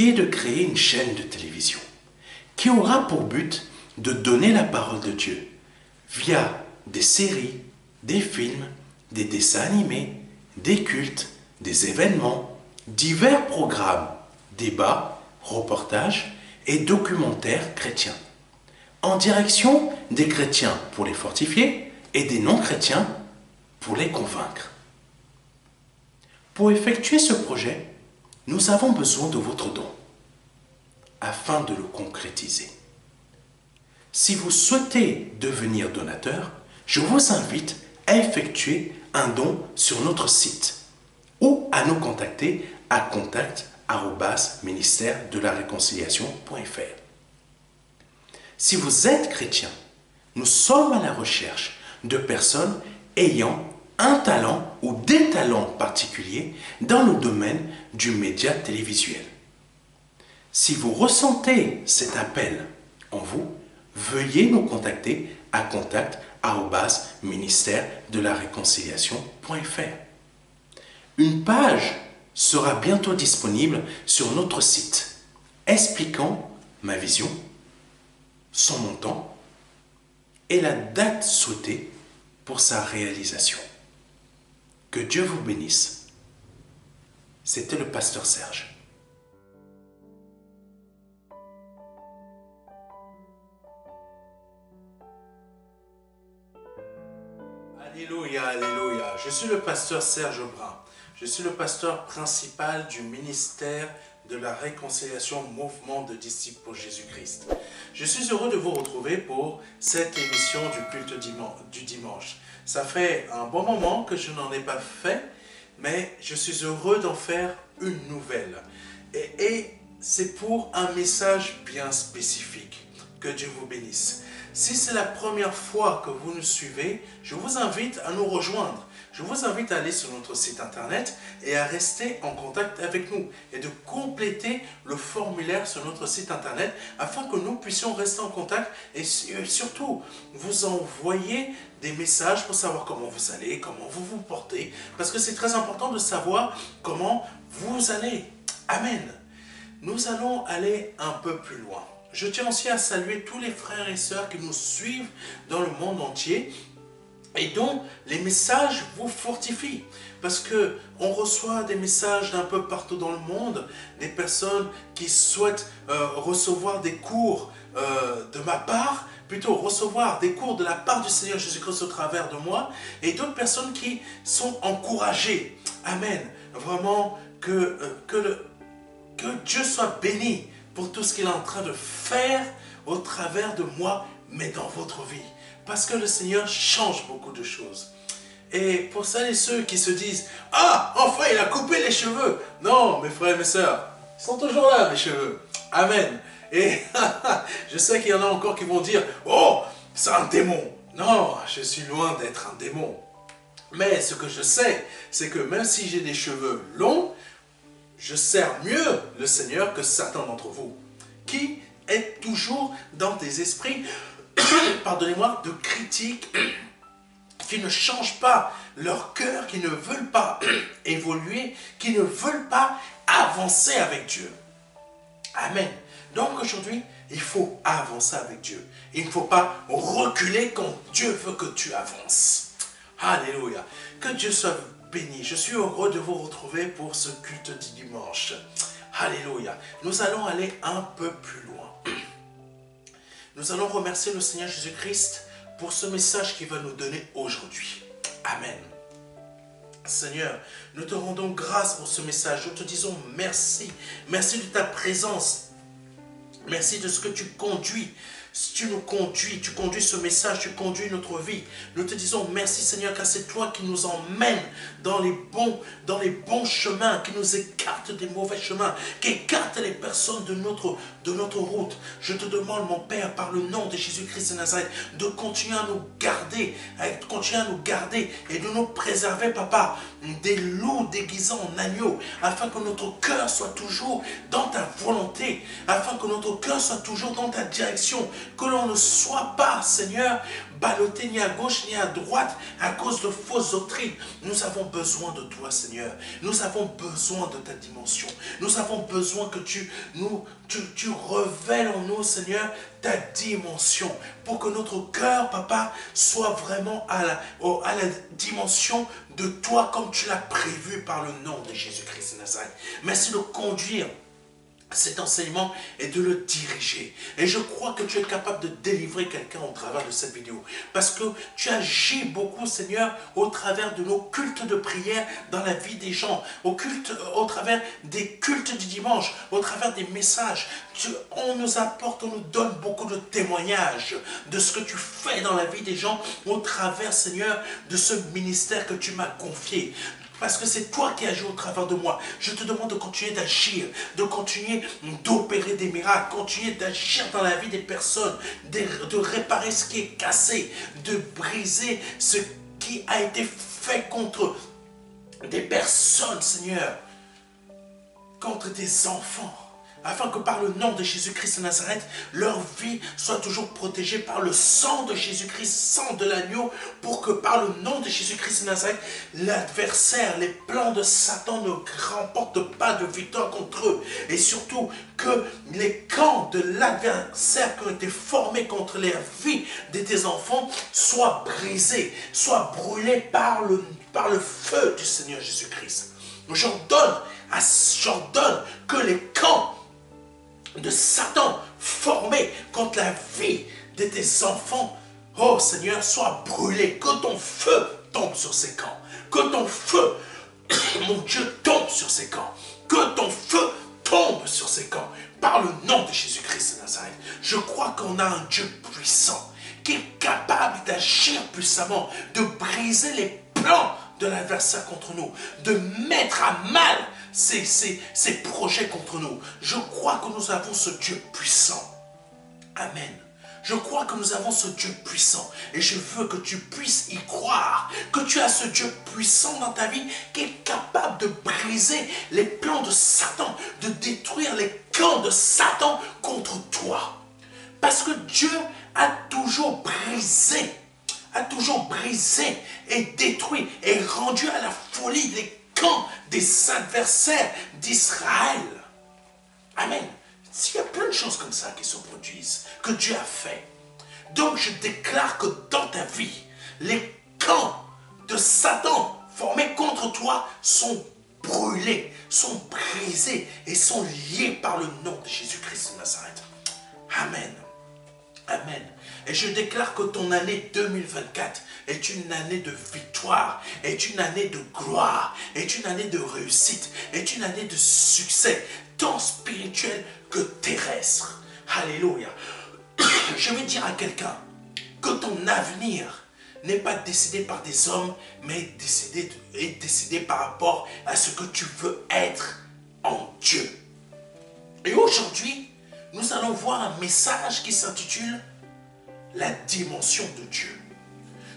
qui est de créer une chaîne de télévision qui aura pour but de donner la parole de Dieu via des séries, des films, des dessins animés, des cultes, des événements, divers programmes, débats, reportages et documentaires chrétiens, en direction des chrétiens pour les fortifier et des non-chrétiens pour les convaincre. Pour effectuer ce projet, nous avons besoin de votre don afin de le concrétiser. Si vous souhaitez devenir donateur, je vous invite à effectuer un don sur notre site ou à nous contacter à contact@ministère-de-la-réconciliation.fr. Si vous êtes chrétien, nous sommes à la recherche de personnes ayant un talent ou des talents particuliers dans le domaine du média télévisuel. Si vous ressentez cet appel en vous, veuillez nous contacter à contact@ministère-de-la-réconciliation.fr. Une page sera bientôt disponible sur notre site expliquant ma vision, son montant et la date souhaitée pour sa réalisation. Que Dieu vous bénisse. C'était le pasteur Serge. Alléluia, alléluia. Je suis le pasteur Serge Brun. Je suis le pasteur principal du ministère de la réconciliation Mouvement de disciples pour Jésus-Christ. Je suis heureux de vous retrouver pour cette émission du culte du dimanche. Ça fait un bon moment que je n'en ai pas fait, mais je suis heureux d'en faire une nouvelle. Et c'est pour un message bien spécifique. Que Dieu vous bénisse. Si c'est la première fois que vous nous suivez, je vous invite à nous rejoindre. Je vous invite à aller sur notre site internet et à rester en contact avec nous et de compléter le formulaire sur notre site internet afin que nous puissions rester en contact et surtout vous envoyer des messages pour savoir comment vous allez, comment vous vous portez, parce que c'est très important de savoir comment vous allez. Amen. Nous allons aller un peu plus loin. Je tiens aussi à saluer tous les frères et sœurs qui nous suivent dans le monde entier et dont les messages vous fortifient. Parce qu'on reçoit des messages d'un peu partout dans le monde, des personnes qui souhaitent recevoir des cours de ma part, plutôt recevoir des cours de la part du Seigneur Jésus-Christ au travers de moi, et d'autres personnes qui sont encouragées. Amen. Vraiment, que Dieu soit béni pour tout ce qu'il est en train de faire au travers de moi, mais dans votre vie. Parce que le Seigneur change beaucoup de choses. Et pour celles et ceux qui se disent « Ah, enfin il a coupé les cheveux !» Non, mes frères et mes sœurs, ils sont toujours là, mes cheveux. Amen. Et je sais qu'il y en a encore qui vont dire « Oh, c'est un démon !» Non, je suis loin d'être un démon. Mais ce que je sais, c'est que même si j'ai des cheveux longs, je sers mieux le Seigneur que certains d'entre vous, qui est toujours dans des esprits, pardonnez-moi, de critique, qui ne changent pas leur cœur, qui ne veulent pas évoluer, qui ne veulent pas avancer avec Dieu. Amen. Donc aujourd'hui, il faut avancer avec Dieu. Il ne faut pas reculer quand Dieu veut que tu avances. Alléluia. Que Dieu soit béni. Je suis heureux de vous retrouver pour ce culte du dimanche. Alléluia. Nous allons aller un peu plus loin. Nous allons remercier le Seigneur Jésus-Christ pour ce message qu'il va nous donner aujourd'hui. Amen. Seigneur, nous te rendons grâce pour ce message. Nous te disons merci. Merci de ta présence. Merci de ce que tu conduis. Tu nous conduis, tu conduis ce message, tu conduis notre vie. Nous te disons merci Seigneur, car c'est toi qui nous emmènes dans les bons chemins, qui nous écartes des mauvais chemins, qui écartes les personnes de notre route. Je te demande, mon Père, par le nom de Jésus-Christ de Nazareth, de continuer à nous garder, et de nous préserver, Papa, des loups déguisés en agneaux, afin que notre cœur soit toujours dans ta volonté, afin que notre cœur soit toujours dans ta direction, que l'on ne soit pas, Seigneur, balloter ni à gauche ni à droite à cause de fausses doctrines. Nous avons besoin de toi, Seigneur. Nous avons besoin de ta dimension. Nous avons besoin que tu révèles en nous, Seigneur, ta dimension. Pour que notre cœur, Papa, soit vraiment à la dimension de toi comme tu l'as prévu par le nom de Jésus-Christ de Nazareth. Merci de conduire cet enseignement et de le diriger. Et je crois que tu es capable de délivrer quelqu'un au travers de cette vidéo. Parce que tu agis beaucoup, Seigneur, au travers de nos cultes de prière dans la vie des gens. Au travers des cultes du dimanche, au travers des messages. On nous apporte, on nous donne beaucoup de témoignages de ce que tu fais dans la vie des gens au travers, Seigneur, de ce ministère que tu m'as confié. Parce que c'est toi qui agis au travers de moi. Je te demande de continuer d'agir, de continuer d'opérer des miracles, continuer d'agir dans la vie des personnes, de réparer ce qui est cassé, de briser ce qui a été fait contre des personnes, Seigneur, contre des enfants. Afin que par le nom de Jésus-Christ de Nazareth, leur vie soit toujours protégée par le sang de Jésus-Christ, sang de l'agneau, pour que par le nom de Jésus-Christ de Nazareth, l'adversaire, les plans de Satan ne remportent pas de victoire contre eux. Et surtout, que les camps de l'adversaire qui ont été formés contre la vie de tes enfants soient brisés, soient brûlés par le feu du Seigneur Jésus-Christ. J'ordonne que les camps de Satan formés contre la vie de tes enfants, oh Seigneur, soient brûlés. Que ton feu tombe sur ces camps. Que ton feu, mon Dieu, tombe sur ces camps. Que ton feu tombe sur ces camps. Par le nom de Jésus-Christ de Nazareth. Je crois qu'on a un Dieu puissant qui est capable d'agir puissamment, de briser les plans de l'adversaire contre nous, de mettre à mal ces projets contre nous. Je crois que nous avons ce Dieu puissant. Amen. Je crois que nous avons ce Dieu puissant et je veux que tu puisses y croire, que tu as ce Dieu puissant dans ta vie qui est capable de briser les plans de Satan, de détruire les camps de Satan contre toi. Parce que Dieu a toujours brisé et détruit et rendu à la folie les camps des adversaires d'Israël. Amen. Il y a plein de choses comme ça qui se produisent, que Dieu a fait. Donc je déclare que dans ta vie, les camps de Satan formés contre toi sont brûlés, sont brisés et sont liés par le nom de Jésus-Christ de Nazareth. Amen. Amen. Et je déclare que ton année 2024 est une année de victoire, est une année de gloire, est une année de réussite, est une année de succès, tant spirituel que terrestre. Alléluia. Je vais dire à quelqu'un que ton avenir n'est pas décidé par des hommes, mais décidé par rapport à ce que tu veux être en Dieu. Et aujourd'hui, nous allons voir un message qui s'intitule « La dimension de Dieu ».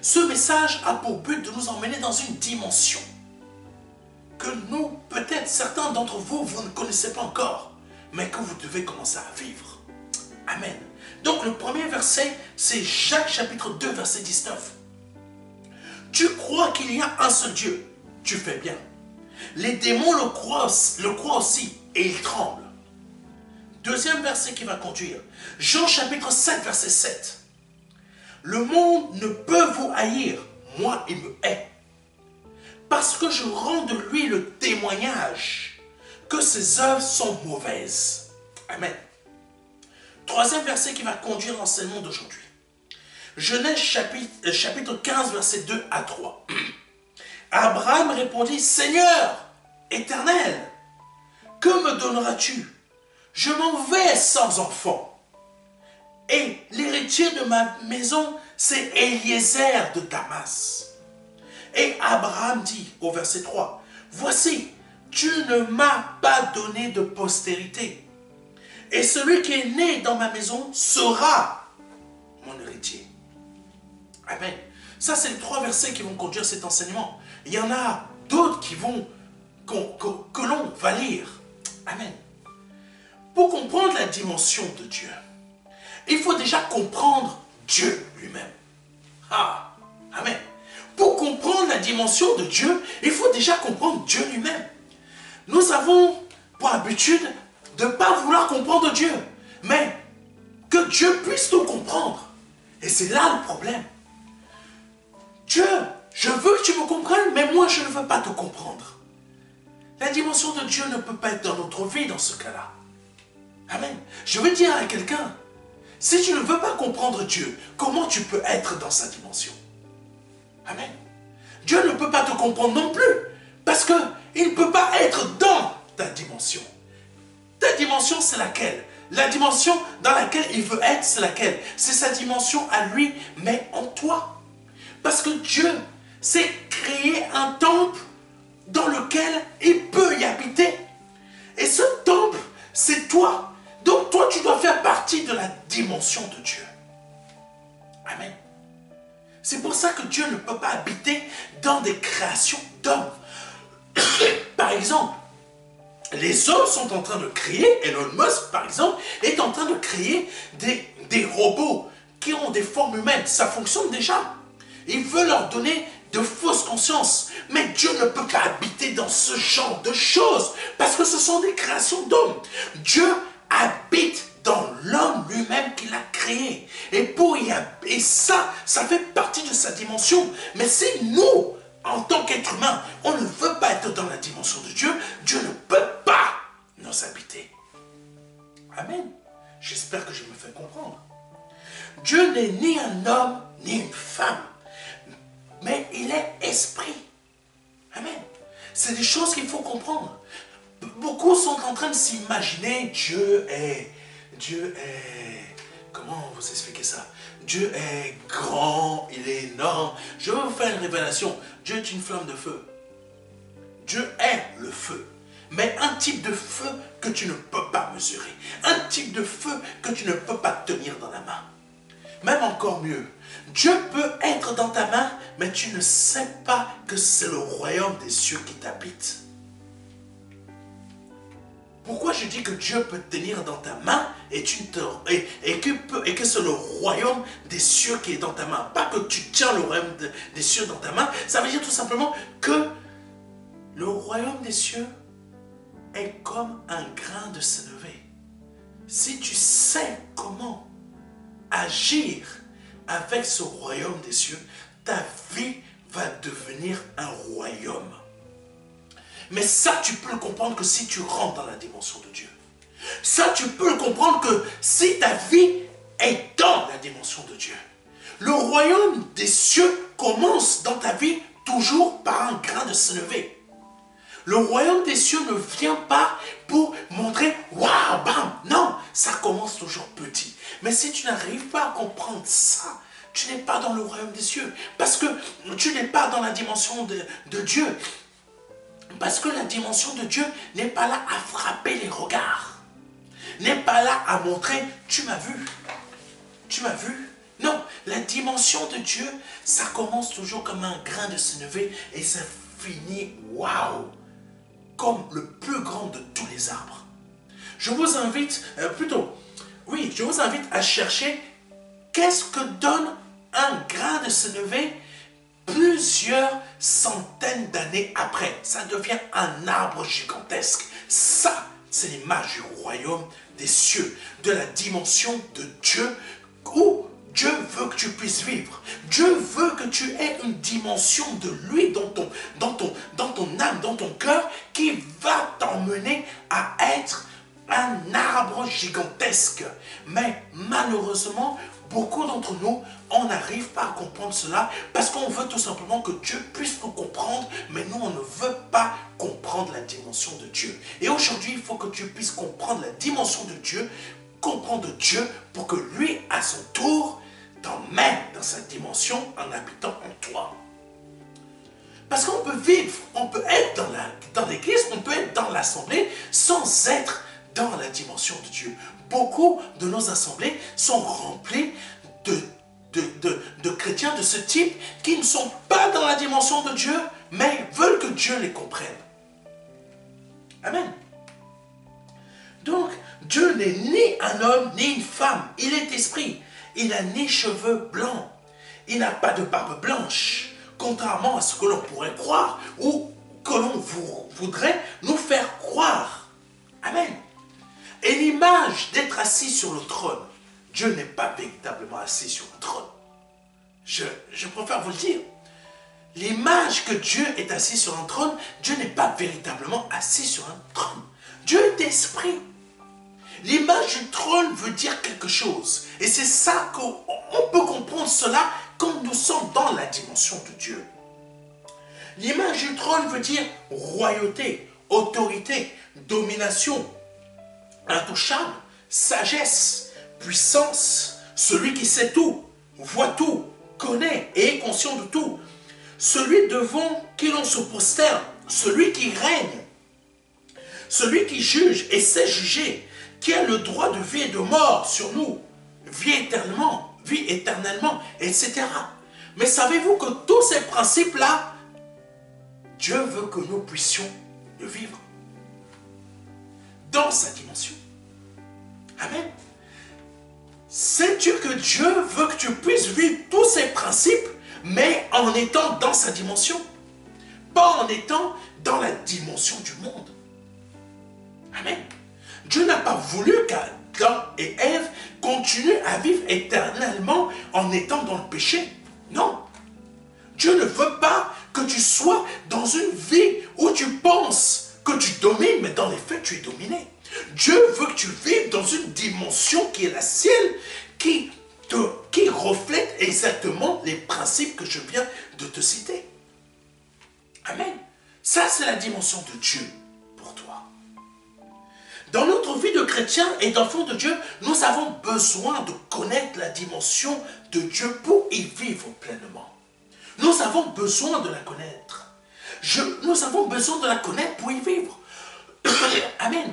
Ce message a pour but de nous emmener dans une dimension que nous, peut-être certains d'entre vous, vous ne connaissez pas encore, mais que vous devez commencer à vivre. Amen. Donc le premier verset, c'est Jacques chapitre 2, verset 19. « Tu crois qu'il y a un seul Dieu, tu fais bien. Les démons le croient aussi et ils tremblent. » Deuxième verset qui va conduire. Jean chapitre 7, verset 7. Le monde ne peut vous haïr, moi il me hait. Parce que je rends de lui le témoignage que ses œuvres sont mauvaises. Amen. Troisième verset qui va conduire l'enseignement d'aujourd'hui. Genèse chapitre 15, verset 2 à 3. Abraham répondit, Seigneur, éternel, que me donneras-tu? Je m'en vais sans enfant. Et l'héritier de ma maison, c'est Eliezer de Damas. Et Abraham dit au verset 3, voici, tu ne m'as pas donné de postérité. Et celui qui est né dans ma maison sera mon héritier. Amen. Ça, c'est les trois versets qui vont conduire cet enseignement. Il y en a d'autres que l'on va lire. Amen. Pour comprendre la dimension de Dieu, il faut déjà comprendre Dieu lui-même. Ah, amen. Pour comprendre la dimension de Dieu, il faut déjà comprendre Dieu lui-même. Nous avons pour habitude de ne pas vouloir comprendre Dieu, mais que Dieu puisse nous comprendre. Et c'est là le problème. Dieu, je veux que tu me comprennes, mais moi je ne veux pas te comprendre. La dimension de Dieu ne peut pas être dans notre vie dans ce cas-là. Amen. Je veux dire à quelqu'un, si tu ne veux pas comprendre Dieu, comment tu peux être dans sa dimension? Amen. Dieu ne peut pas te comprendre non plus, parce qu'il ne peut pas être dans ta dimension. Ta dimension, c'est laquelle? La dimension dans laquelle il veut être, c'est laquelle? C'est sa dimension à lui, mais en toi. Parce que Dieu s'est créé un temple dans lequel il peut y habiter. Et ce temple, c'est toi. Donc toi, tu dois faire partie de la dimension de Dieu. Amen. C'est pour ça que Dieu ne peut pas habiter dans des créations d'hommes. Par exemple, les hommes sont en train de créer, Elon Musk par exemple, est en train de créer des robots qui ont des formes humaines. Ça fonctionne déjà. Il veut leur donner de fausses consciences. Mais Dieu ne peut pas habiter dans ce genre de choses parce que ce sont des créations d'hommes. Dieu habite dans l'homme lui-même qu'il a créé. Et ça fait partie de sa dimension. Mais si nous, en tant qu'être humain, on ne veut pas être dans la dimension de Dieu, Dieu ne peut pas nous habiter. Amen. J'espère que je me fais comprendre. Dieu n'est ni un homme, ni une femme. Mais il est esprit. Amen. C'est des choses qu'il faut comprendre. Beaucoup sont en train de s'imaginer Dieu est, comment vous expliquer ça? Dieu est grand, il est énorme. Je vais vous faire une révélation. Dieu est une flamme de feu. Dieu est le feu. Mais un type de feu que tu ne peux pas mesurer. Un type de feu que tu ne peux pas tenir dans la main. Même encore mieux, Dieu peut être dans ta main, mais tu ne sais pas que c'est le royaume des cieux qui t'habite. Pourquoi je dis que Dieu peut te tenir dans ta main et que c'est le royaume des cieux qui est dans ta main? Pas que tu tiens le royaume des cieux dans ta main, ça veut dire tout simplement que le royaume des cieux est comme un grain de sénévé. Si tu sais comment agir avec ce royaume des cieux, ta vie va devenir un royaume. Mais ça, tu peux le comprendre que si tu rentres dans la dimension de Dieu. Ça, tu peux le comprendre que si ta vie est dans la dimension de Dieu. Le royaume des cieux commence dans ta vie toujours par un grain de sénévé. Le royaume des cieux ne vient pas pour montrer « Waouh, bam !» Non, ça commence toujours petit. Mais si tu n'arrives pas à comprendre ça, tu n'es pas dans le royaume des cieux. Parce que tu n'es pas dans la dimension de Dieu. Parce que la dimension de Dieu n'est pas là à frapper les regards. N'est pas là à montrer « Tu m'as vu. Tu m'as vu. » Non, la dimension de Dieu, ça commence toujours comme un grain de sénévé et ça finit « Waouh !» comme le plus grand de tous les arbres. Je vous invite, je vous invite à chercher qu'est-ce que donne un grain de sénévé plusieurs centaines d'années après. Ça devient un arbre gigantesque. Ça, c'est l'image du royaume des cieux, de la dimension de Dieu où Dieu veut que tu puisses vivre. Dieu veut que tu aies une dimension de lui dans ton âme, dans ton cœur, qui va t'emmener à être un arbre gigantesque. Mais malheureusement, beaucoup d'entre nous, on n'arrive pas à comprendre cela parce qu'on veut tout simplement que Dieu puisse nous comprendre, mais nous, on ne veut pas comprendre la dimension de Dieu. Et aujourd'hui, il faut que tu puisses comprendre la dimension de Dieu, comprendre Dieu pour que lui, à son tour, t'emmène dans sa dimension en habitant en toi. Parce qu'on peut vivre, on peut être dans l'église, on peut être dans l'assemblée sans être dans la dimension de Dieu. Beaucoup de nos assemblées sont remplies de chrétiens de ce type qui ne sont pas dans la dimension de Dieu, mais veulent que Dieu les comprenne. Amen. Donc, Dieu n'est ni un homme ni une femme, il est esprit. Il n'a ni cheveux blancs. Il n'a pas de barbe blanche, contrairement à ce que l'on pourrait croire ou que l'on voudrait nous faire croire. Amen. Et l'image d'être assis sur le trône, Dieu n'est pas véritablement assis sur un trône. Je préfère vous le dire. L'image que Dieu est assis sur un trône, Dieu n'est pas véritablement assis sur un trône. Dieu est esprit. L'image du trône veut dire quelque chose. Et c'est ça qu'on peut comprendre cela quand nous sommes dans la dimension de Dieu. L'image du trône veut dire royauté, autorité, domination, intouchable, sagesse, puissance, celui qui sait tout, voit tout, connaît et est conscient de tout, celui devant qui l'on se prosterne, celui qui règne, celui qui juge et sait juger, qui a le droit de vie et de mort sur nous, vie éternellement, etc. Mais savez-vous que tous ces principes-là, Dieu veut que nous puissions le vivre dans sa dimension. Amen. Sais-tu que Dieu veut que tu puisses vivre tous ces principes, mais en étant dans sa dimension, pas en étant dans la dimension du monde. Amen. Dieu n'a pas voulu qu'Adam et Ève continuent à vivre éternellement en étant dans le péché. Non. Dieu ne veut pas que tu sois dans une vie où tu penses que tu domines, mais dans les faits, tu es dominé. Dieu veut que tu vives dans une dimension qui est la sienne, qui reflète exactement les principes que je viens de te citer. Amen. Ça, c'est la dimension de Dieu pour toi. Dans notre vie de chrétien et d'enfant de Dieu, nous avons besoin de connaître la dimension de Dieu pour y vivre pleinement. Nous avons besoin de la connaître. Nous avons besoin de la connaître pour y vivre. Amen.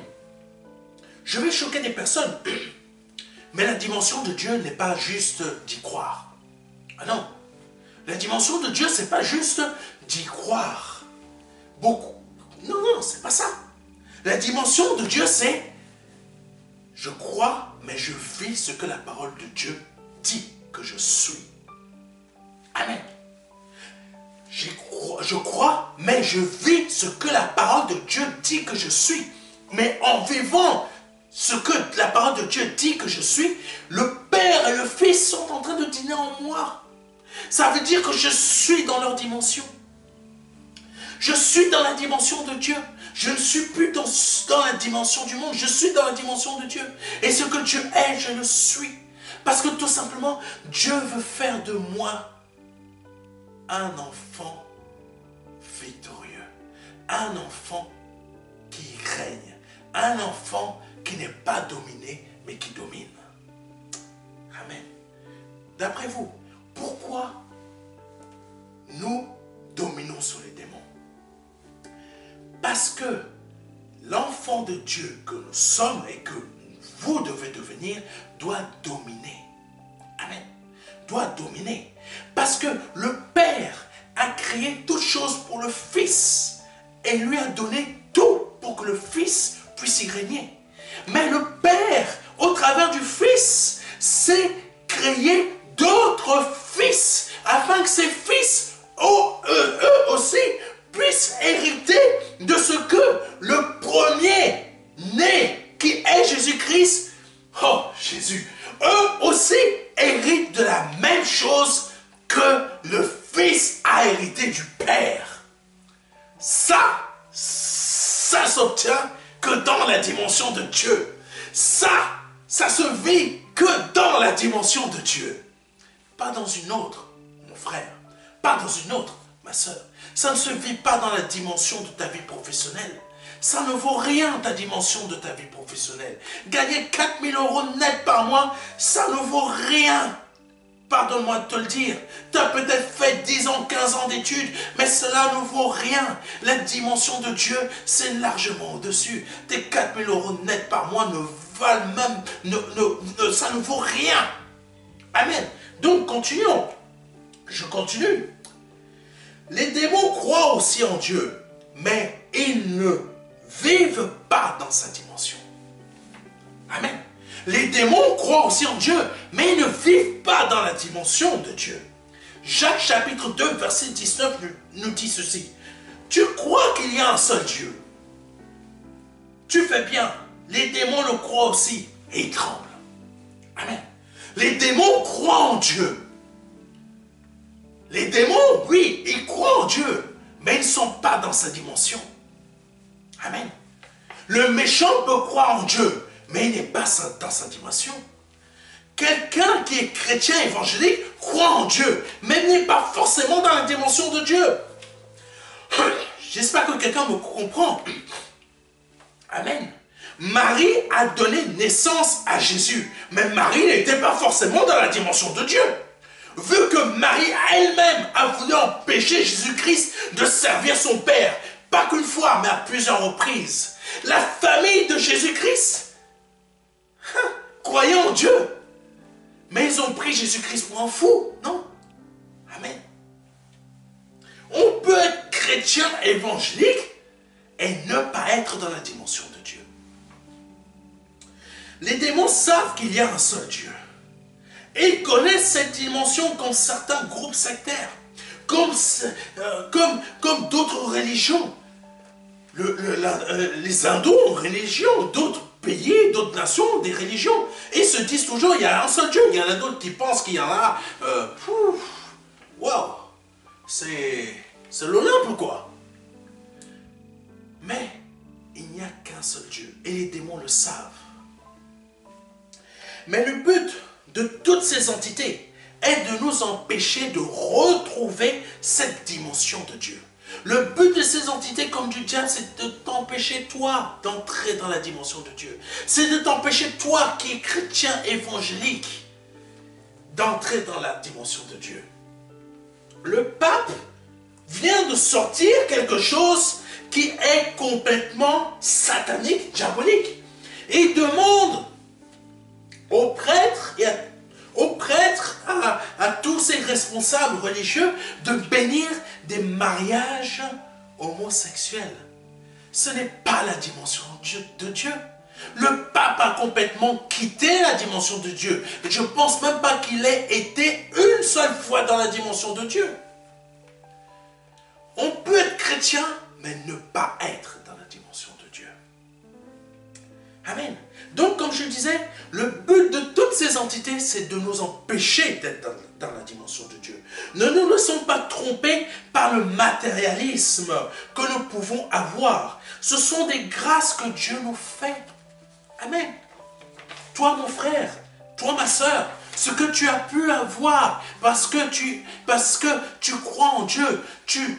Je vais choquer des personnes. Mais la dimension de Dieu n'est pas juste d'y croire. Ah non. La dimension de Dieu, c'est pas juste d'y croire. Beaucoup. Non, non, c'est pas ça. La dimension de Dieu, c'est je crois, mais je vis ce que la parole de Dieu dit que je suis. Amen. Je crois, mais je vis ce que la parole de Dieu dit que je suis. Mais en vivant ce que la parole de Dieu dit que je suis, le Père et le Fils sont en train de dîner en moi. Ça veut dire que je suis dans leur dimension. Je suis dans la dimension de Dieu. Je ne suis plus dans la dimension du monde. Je suis dans la dimension de Dieu. Et ce que Dieu est, je le suis. Parce que tout simplement, Dieu veut faire de moi un enfant victorieux. Un enfant qui règne. Un enfant qui n'est pas dominé, mais qui domine. Amen. D'après vous, pourquoi nous dominons sur les démons? Parce que l'enfant de Dieu que nous sommes et que vous devez devenir doit dominer. Amen. Doit dominer. Parce que le Père a créé toutes choses pour le Fils et lui a donné tout pour que le Fils puisse y régner. Mais le Père, au travers du Fils, sait créer d'autres fils afin que ces fils, eux aussi, puissent hériter de ce que le premier-né, qui est Jésus-Christ, oh Jésus, eux aussi héritent de la même chose que le Fils a hérité du Père. Ça s'obtient que dans la dimension de Dieu. Ça se vit que dans la dimension de Dieu. Pas dans une autre, mon frère. Pas dans une autre, ma soeur. Ça ne se vit pas dans la dimension de ta vie professionnelle. Ça ne vaut rien ta dimension de ta vie professionnelle. Gagner 4 000 € net par mois, ça ne vaut rien. Pardonne-moi de te le dire. Tu as peut-être fait 10 ans, 15 ans d'études, mais cela ne vaut rien. La dimension de Dieu, c'est largement au-dessus. Tes 4 000 € net par mois ne valent même... ça ne vaut rien. Amen. Donc, continuons. Je continue. Les démons croient aussi en Dieu, mais ils ne vivent pas dans sa dimension. Amen. Les démons croient aussi en Dieu, mais ils ne vivent pas dans la dimension de Dieu. Jacques chapitre 2, verset 19 nous dit ceci. Tu crois qu'il y a un seul Dieu. Tu fais bien. Les démons le croient aussi et ils tremblent. Amen. Les démons croient en Dieu. Les démons, oui, ils croient en Dieu, mais ils ne sont pas dans sa dimension. Amen. Le méchant peut croire en Dieu, mais il n'est pas dans sa dimension. Quelqu'un qui est chrétien évangélique croit en Dieu, mais n'est pas forcément dans la dimension de Dieu. J'espère que quelqu'un me comprend. Amen. Marie a donné naissance à Jésus, mais Marie n'était pas forcément dans la dimension de Dieu. Vu que Marie elle-même a voulu empêcher Jésus-Christ de servir son Père, pas qu'une fois, mais à plusieurs reprises, la famille de Jésus-Christ croyait en Dieu. Mais ils ont pris Jésus-Christ pour un fou, non? Amen. On peut être chrétien évangélique et ne pas être dans la dimension de Dieu. Les démons savent qu'il y a un seul Dieu. Et ils connaissent cette dimension comme certains groupes sectaires, comme d'autres religions. Les hindous ont une religion, d'autres pays, d'autres nations ont des religions. Et ils se disent toujours, il y a un seul Dieu. Il y en a d'autres qui pensent qu'il y en a... Waouh, c'est l'Olympe, quoi. Mais il n'y a qu'un seul Dieu. Et les démons le savent. Mais le but de toutes ces entités est de nous empêcher de retrouver cette dimension de Dieu. Le but de ces entités comme du diable, c'est de t'empêcher toi d'entrer dans la dimension de Dieu. C'est de t'empêcher toi qui es chrétien évangélique d'entrer dans la dimension de Dieu. Le pape vient de sortir quelque chose qui est complètement satanique, diabolique. Et il demande aux prêtres et à tous ces responsables religieux de bénir des mariages homosexuels. Ce n'est pas la dimension de Dieu. Le pape a complètement quitté la dimension de Dieu. Et je ne pense même pas qu'il ait été une seule fois dans la dimension de Dieu. On peut être chrétien, mais ne pas être dans la dimension de Dieu. Amen. Donc, comme je disais, le but de toutes ces entités, c'est de nous empêcher d'être dans la dimension de Dieu. Ne nous laissons pas tromper par le matérialisme que nous pouvons avoir. Ce sont des grâces que Dieu nous fait. Amen. Toi, mon frère, toi, ma soeur, ce que tu as pu avoir parce que tu crois en Dieu, tu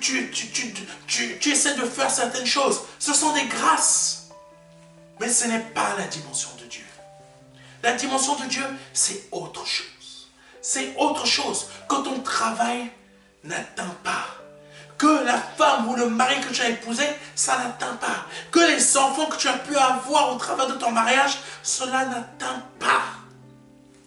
essaies de faire certaines choses, ce sont des grâces. Mais ce n'est pas la dimension de Dieu. La dimension de Dieu, c'est autre chose. C'est autre chose que ton travail n'atteint pas. Que la femme ou le mari que tu as épousé, ça n'atteint pas. Que les enfants que tu as pu avoir au travers de ton mariage, cela n'atteint pas.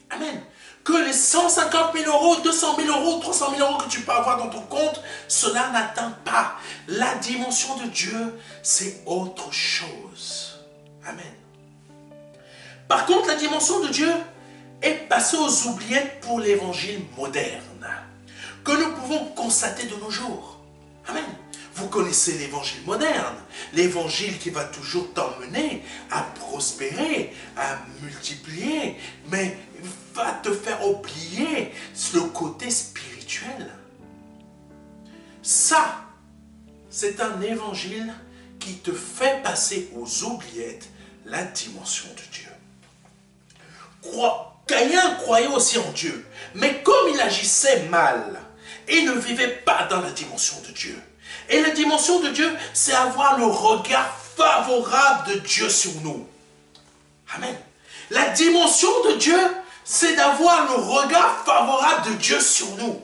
Amen. Que les 150 000 euros, 200 000 euros, 300 000 euros que tu peux avoir dans ton compte, cela n'atteint pas. La dimension de Dieu, c'est autre chose. Amen. Par contre, la dimension de Dieu est passée aux oubliettes pour l'évangile moderne, que nous pouvons constater de nos jours. Amen. Vous connaissez l'évangile moderne, l'évangile qui va toujours t'emmener à prospérer, à multiplier, mais va te faire oublier le côté spirituel. Ça, c'est un évangile qui te fait passer aux oubliettes la dimension de Dieu. Caïn croyait aussi en Dieu, mais comme il agissait mal, il ne vivait pas dans la dimension de Dieu. Et la dimension de Dieu, c'est avoir le regard favorable de Dieu sur nous. Amen. La dimension de Dieu, c'est d'avoir le regard favorable de Dieu sur nous.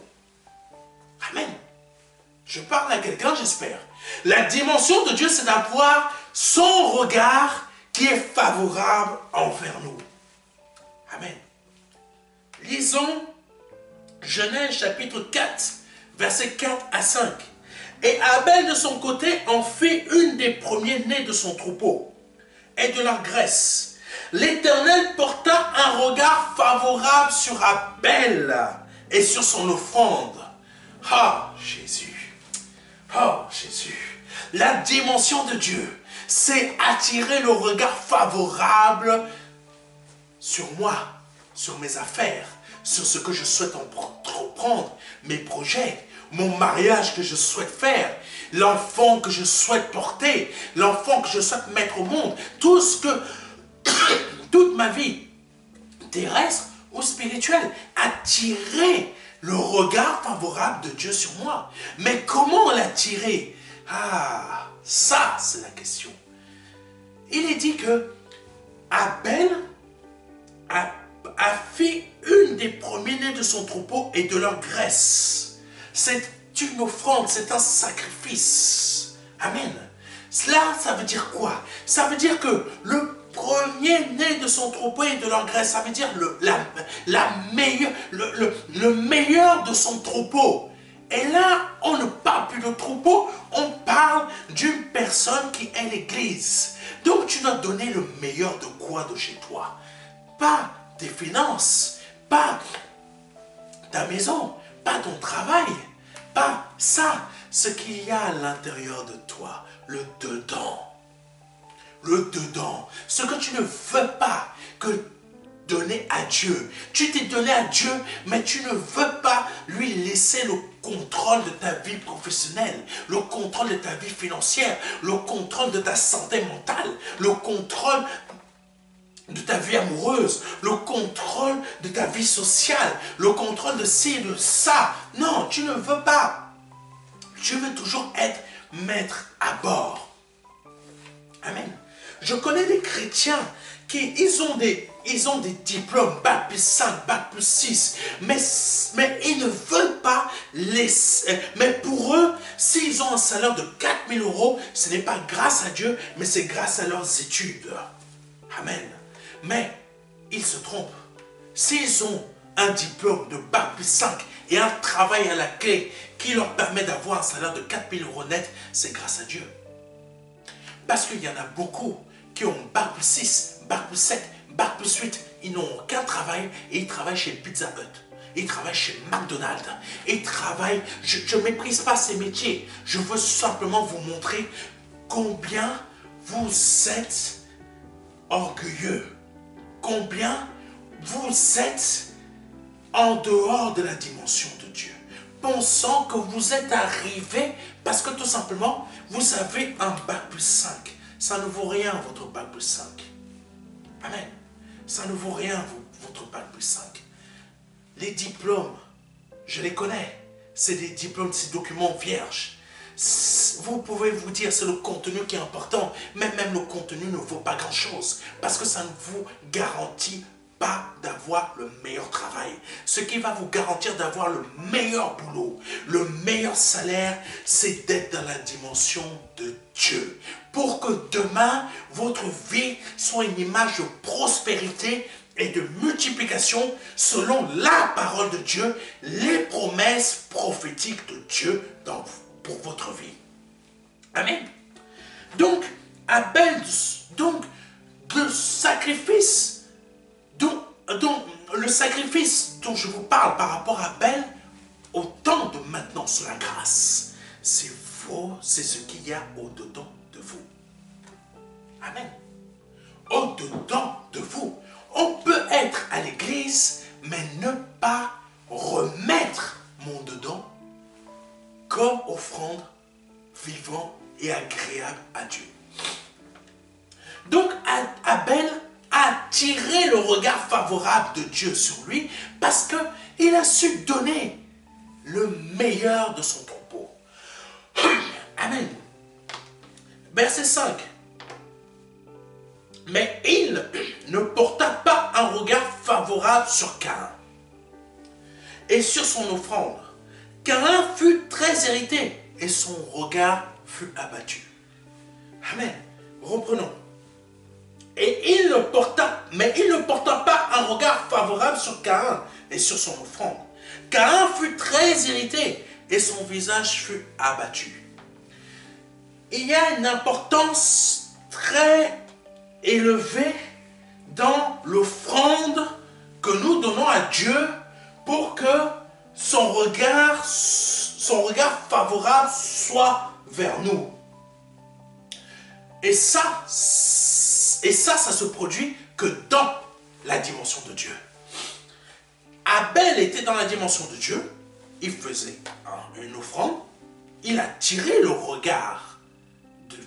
Amen. Je parle à quelqu'un, j'espère. La dimension de Dieu, c'est d'avoir son regard qui est favorable envers nous. Amen. Lisons Genèse chapitre 4, versets 4 à 5. Et Abel de son côté en fit une des premiers-nés de son troupeau et de leur graisse. L'Éternel porta un regard favorable sur Abel et sur son offrande, Ah, Jésus. Oh, Jésus. La dimension de Dieu, c'est attirer le regard favorable sur moi, sur mes affaires, sur ce que je souhaite entreprendre, mes projets, mon mariage que je souhaite faire, l'enfant que je souhaite porter, l'enfant que je souhaite mettre au monde, tout ce que, toute ma vie terrestre ou spirituelle, attirer le regard favorable de Dieu sur moi. Mais comment l'attirer? Ah, ça c'est la question. Il est dit que Abel a fait une des premiers-nés de son troupeau et de leur graisse. C'est une offrande, c'est un sacrifice. Amen. Cela, ça veut dire quoi? Ça veut dire que le premier-né de son troupeau et de leur graisse, ça veut dire le meilleur de son troupeau. Et là, on ne parle plus de troupeau, on parle d'une personne qui est l'Église. Donc tu dois donner le meilleur de quoi de chez toi? Pas tes finances, pas ta maison, pas ton travail, pas ça. Ce qu'il y a à l'intérieur de toi, le dedans. Le dedans, ce que tu ne veux pas que donner à Dieu. Tu t'es donné à Dieu, mais tu ne veux pas lui laisser le contrôle de ta vie professionnelle, le contrôle de ta vie financière, le contrôle de ta santé mentale, le contrôle de ta vie amoureuse, le contrôle de ta vie sociale, le contrôle de ci et de ça. Non, tu ne veux pas. Tu veux toujours être maître à bord. Amen. Je connais des chrétiens qui ils ont des diplômes, bac plus 5, bac plus 6, mais ils ne veulent pas laisser. Mais pour eux, s'ils ont un salaire de 4000 €, ce n'est pas grâce à Dieu, mais c'est grâce à leurs études. Amen. Mais ils se trompent. S'ils ont un diplôme de bac plus 5 et un travail à la clé qui leur permet d'avoir un salaire de 4000 € net, c'est grâce à Dieu. Parce qu'il y en a beaucoup qui ont bac plus 6, bac plus 7, bac plus 8, ils n'ont aucun travail et ils travaillent chez Pizza Hut, ils travaillent chez McDonald's, ils travaillent, je ne méprise pas ces métiers, je veux simplement vous montrer combien vous êtes orgueilleux, combien vous êtes en dehors de la dimension de Dieu, pensant que vous êtes arrivé parce que tout simplement, vous avez un bac plus 5. Ça ne vaut rien, votre bac plus 5. Amen. Ça ne vaut rien, votre bac plus 5. Les diplômes, je les connais. C'est des diplômes, c'est des documents vierges. Vous pouvez vous dire c'est le contenu qui est important, mais même le contenu ne vaut pas grand-chose parce que ça ne vous garantit pas d'avoir le meilleur travail. Ce qui va vous garantir d'avoir le meilleur boulot, le meilleur salaire, c'est d'être dans la dimension de Dieu. Pour que demain, votre vie soit une image de prospérité et de multiplication selon la parole de Dieu, les promesses prophétiques de Dieu pour votre vie. Amen. Donc, Abel, donc, le sacrifice le sacrifice dont je vous parle par rapport à Abel, au temps de maintenant sur la grâce, c'est vous, c'est ce qu'il y a au-dedans de vous. Amen. Au-dedans de vous. On peut être à l'église, mais ne pas remettre mon dedans comme offrande vivant et agréable à Dieu. Donc Abel a attiré le regard favorable de Dieu sur lui parce qu'il a su donner le meilleur de son troupeau. Amen. Verset 5. Mais il ne porta pas un regard favorable sur Caïn et sur son offrande. Caïn fut très irrité et son regard fut abattu. Amen. Reprenons. Mais il ne porta pas un regard favorable sur Caïn et sur son offrande. Caïn fut très irrité et son visage fut abattu. Il y a une importance très élevée dans l'offrande que nous donnons à Dieu pour que son regard son regard favorable soit vers nous. Et ça se produit que dans la dimension de Dieu. Abel était dans la dimension de Dieu, il faisait une offrande, il a tiré le regard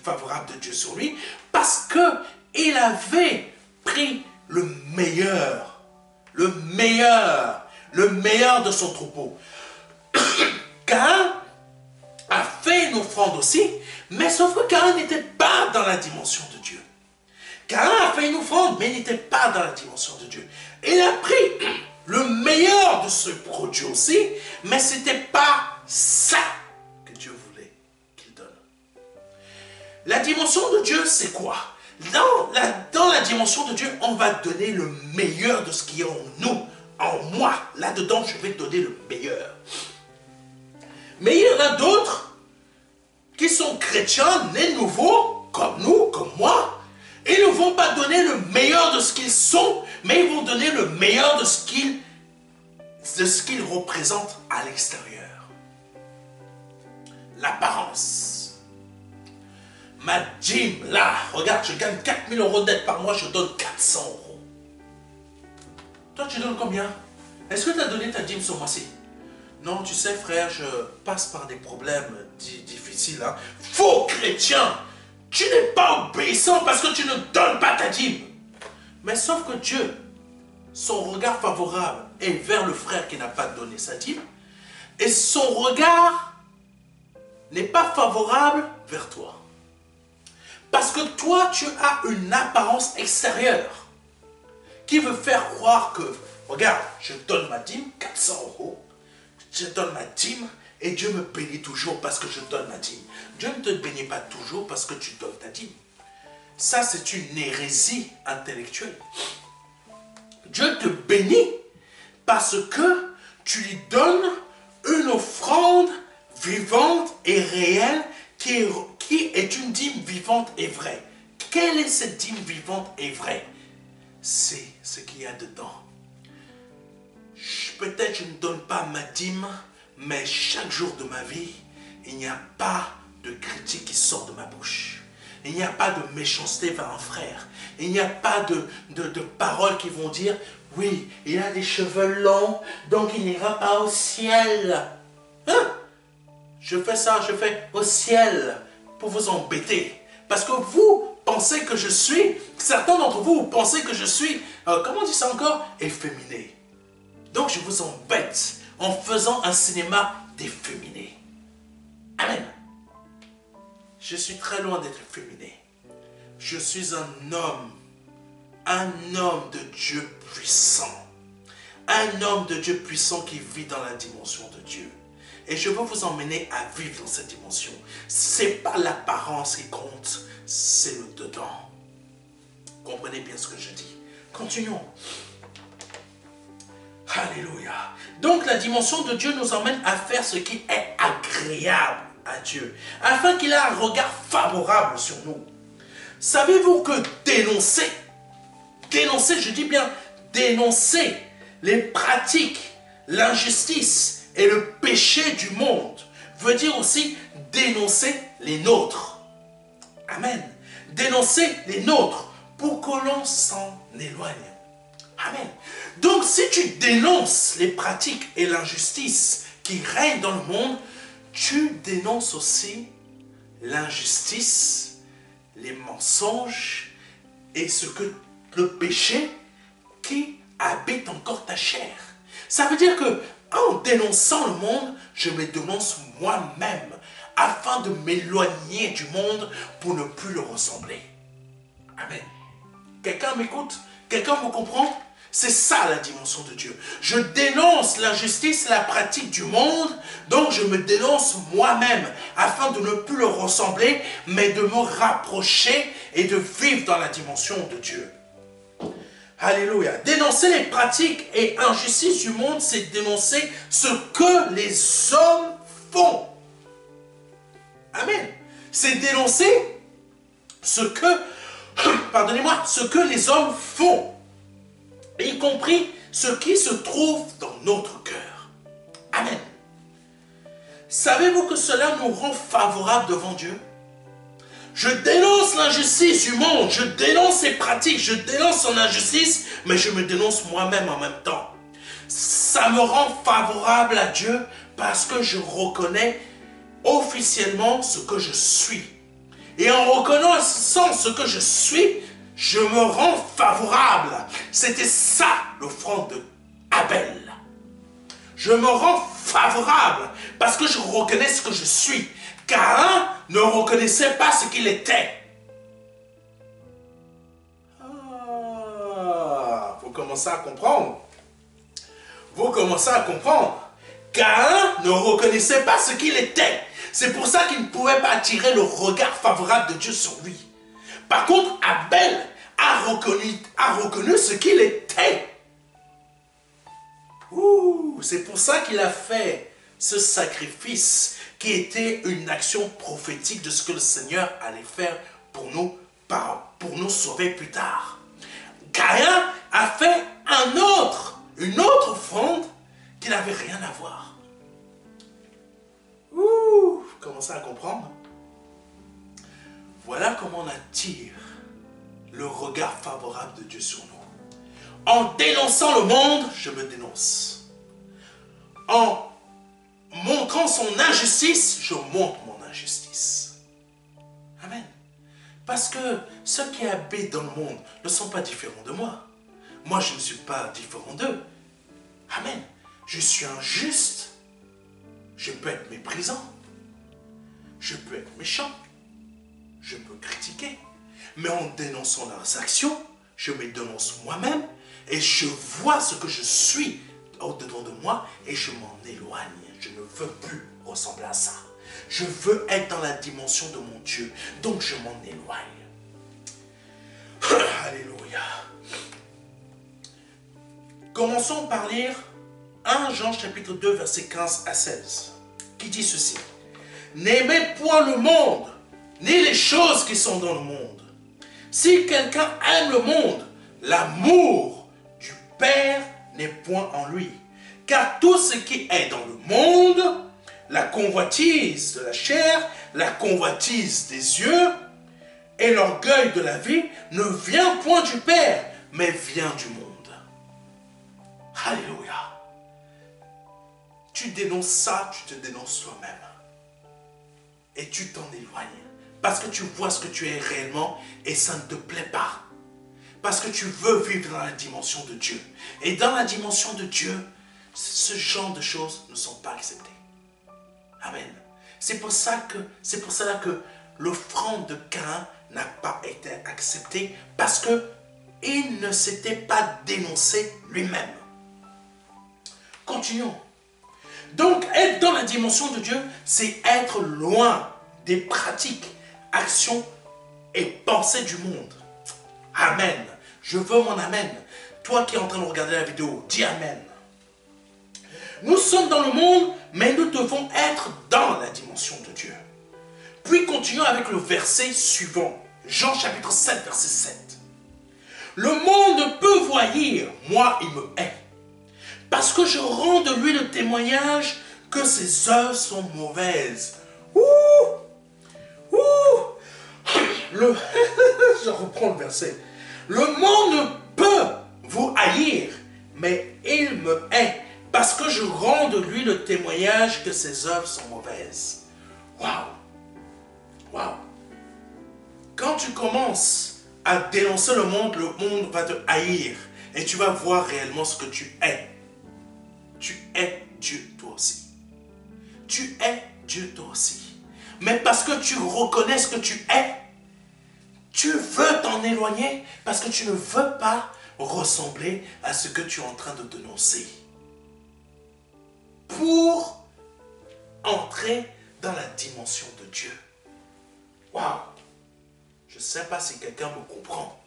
favorable de Dieu sur lui parce qu'il avait pris le meilleur de son troupeau. Caïn a fait une offrande aussi, mais sauf que Caïn n'était pas dans la dimension de Dieu. Caïn a fait une offrande, mais il n'était pas dans la dimension de Dieu. Il a pris le meilleur de ce produit aussi, mais ce n'était pas ça que Dieu voulait qu'il donne. La dimension de Dieu, c'est quoi? Dans la dimension de Dieu, on va donner le meilleur de ce qui est en nous, en moi. Là-dedans, je vais donner le meilleur. Mais il y en a d'autres qui sont chrétiens, nés nouveaux, comme nous, comme moi. Ils ne vont pas donner le meilleur de ce qu'ils sont, mais ils vont donner le meilleur de ce qu'ils représentent à l'extérieur. L'apparence. Ma dîme, là, regarde, je gagne 4 000 € net par mois, je donne 400 €. Toi, tu donnes combien? Est-ce que tu as donné ta dîme ce mois-ci? Non, tu sais, frère, je passe par des problèmes difficiles. Hein. Faux chrétien! Tu n'es pas obéissant parce que tu ne donnes pas ta dîme. Mais sauf que Dieu, son regard favorable est vers le frère qui n'a pas donné sa dîme. Et son regard n'est pas favorable vers toi. Parce que toi, tu as une apparence extérieure qui veut faire croire que, regarde, je donne ma dîme, 400 €, je donne ma dîme et Dieu me bénit toujours parce que je donne ma dîme. Dieu ne te bénit pas toujours parce que tu donnes ta dîme. Ça, c'est une hérésie intellectuelle. Dieu te bénit parce que tu lui donnes une offrande vivante et réelle qui est une dîme vivante et vraie. Quelle est cette dîme vivante et vraie? C'est ce qu'il y a dedans. Peut-être je ne donne pas ma dîme, mais chaque jour de ma vie, il n'y a pas de critique qui sort de ma bouche. Il n'y a pas de méchanceté vers un frère. Il n'y a pas de paroles qui vont dire « Oui, il a des cheveux longs, donc il n'ira pas au ciel. » Hein? Je fais ça, je fais au ciel pour vous embêter. Parce que vous pensez que je suis, certains d'entre vous pensez que je suis, comment on dit ça encore? Efféminé. Donc je vous embête en faisant un cinéma d'efféminé. Amen. Je suis très loin d'être efféminé. Je suis un homme de Dieu puissant. Un homme de Dieu puissant qui vit dans la dimension de Dieu. Et je veux vous emmener à vivre dans cette dimension. Ce n'est pas l'apparence qui compte, c'est le dedans. Comprenez bien ce que je dis. Continuons. Alléluia. Donc la dimension de Dieu nous emmène à faire ce qui est agréable à Dieu, afin qu'il ait un regard favorable sur nous. Savez-vous que dénoncer, je dis bien dénoncer les pratiques, l'injustice et le péché du monde veut dire aussi dénoncer les nôtres. Amen. Dénoncer les nôtres pour que l'on s'en éloigne. Amen. Donc si tu dénonces les pratiques et l'injustice qui règnent dans le monde, tu dénonces aussi l'injustice, les mensonges et le péché qui habite encore ta chair. Ça veut dire que en dénonçant le monde, je me dénonce moi-même afin de m'éloigner du monde pour ne plus le ressembler. Amen. Quelqu'un m'écoute? Quelqu'un me comprend? C'est ça la dimension de Dieu. Je dénonce l'injustice, la pratique du monde, donc je me dénonce moi-même afin de ne plus le ressembler, mais de me rapprocher et de vivre dans la dimension de Dieu. Alléluia. Dénoncer les pratiques et injustices du monde, c'est dénoncer ce que les hommes font. Amen. C'est dénoncer ce que, ce que les hommes font. Y compris ce qui se trouve dans notre cœur. Amen. Savez-vous que cela nous rend favorables devant Dieu? Je dénonce l'injustice du monde, je dénonce ses pratiques, je dénonce son injustice, mais je me dénonce moi-même en même temps. Ça me rend favorable à Dieu parce que je reconnais officiellement ce que je suis. Et en reconnaissant ce que je suis, je me rends favorable. C'était ça l'offrande de Abel. Je me rends favorable parce que je reconnais ce que je suis. Caïn ne reconnaissait pas ce qu'il était. Ah, vous commencez à comprendre. Vous commencez à comprendre. Caïn ne reconnaissait pas ce qu'il était. C'est pour ça qu'il ne pouvait pas attirer le regard favorable de Dieu sur lui. Par contre, Abel a reconnu ce qu'il était. C'est pour ça qu'il a fait ce sacrifice qui était une action prophétique de ce que le Seigneur allait faire pour nous sauver plus tard. Caïn a fait une autre offrande qui n'avait rien à voir. Vous commencez à comprendre? Voilà comment on attire le regard favorable de Dieu sur nous. En dénonçant le monde, je me dénonce. En montrant son injustice, je montre mon injustice. Amen. Parce que ceux qui habitent dans le monde ne sont pas différents de moi. Moi, je ne suis pas différent d'eux. Amen. Je suis injuste. Je peux être méprisant. Je peux être méchant. Je peux critiquer. Mais en dénonçant leurs actions, je me dénonce moi-même et je vois ce que je suis au-dedans de moi et je m'en éloigne. Je ne veux plus ressembler à ça. Je veux être dans la dimension de mon Dieu. Donc je m'en éloigne. Alléluia. Commençons par lire 1 Jean chapitre 2 verset 15 à 16 qui dit ceci. N'aimez point le monde, ni les choses qui sont dans le monde. Si quelqu'un aime le monde, l'amour du Père n'est point en lui. Car tout ce qui est dans le monde, la convoitise de la chair, la convoitise des yeux et l'orgueil de la vie ne vient point du Père, mais vient du monde. Alléluia. Tu dénonces ça, tu te dénonces toi-même. Et tu t'en éloignes. Parce que tu vois ce que tu es réellement et ça ne te plaît pas. Parce que tu veux vivre dans la dimension de Dieu. Et dans la dimension de Dieu, ce genre de choses ne sont pas acceptées. Amen. C'est pour cela que l'offrande de Caïn n'a pas été acceptée parce qu'il ne s'était pas dénoncé lui-même. Continuons. Donc, être dans la dimension de Dieu, c'est être loin des pratiques, actions et pensées du monde. Amen. Je veux mon amen. Toi qui es en train de regarder la vidéo, dis amen. Nous sommes dans le monde, mais nous devons être dans la dimension de Dieu. Puis continuons avec le verset suivant. Jean chapitre 7, verset 7. Le monde peut voyer, moi il me hait. Parce que je rends de lui le témoignage que ses œuvres sont mauvaises. Je reprends le verset. Le monde peut vous haïr, mais il me hait. Parce que je rends de lui le témoignage que ses œuvres sont mauvaises. Waouh! Waouh! Quand tu commences à dénoncer le monde va te haïr. Et tu vas voir réellement ce que tu es. Tu es Dieu toi aussi. Tu es Dieu toi aussi. Mais parce que tu reconnais ce que tu es, tu veux t'en éloigner parce que tu ne veux pas ressembler à ce que tu es en train de dénoncer. Pour entrer dans la dimension de Dieu. Waouh! Je ne sais pas si quelqu'un me comprend.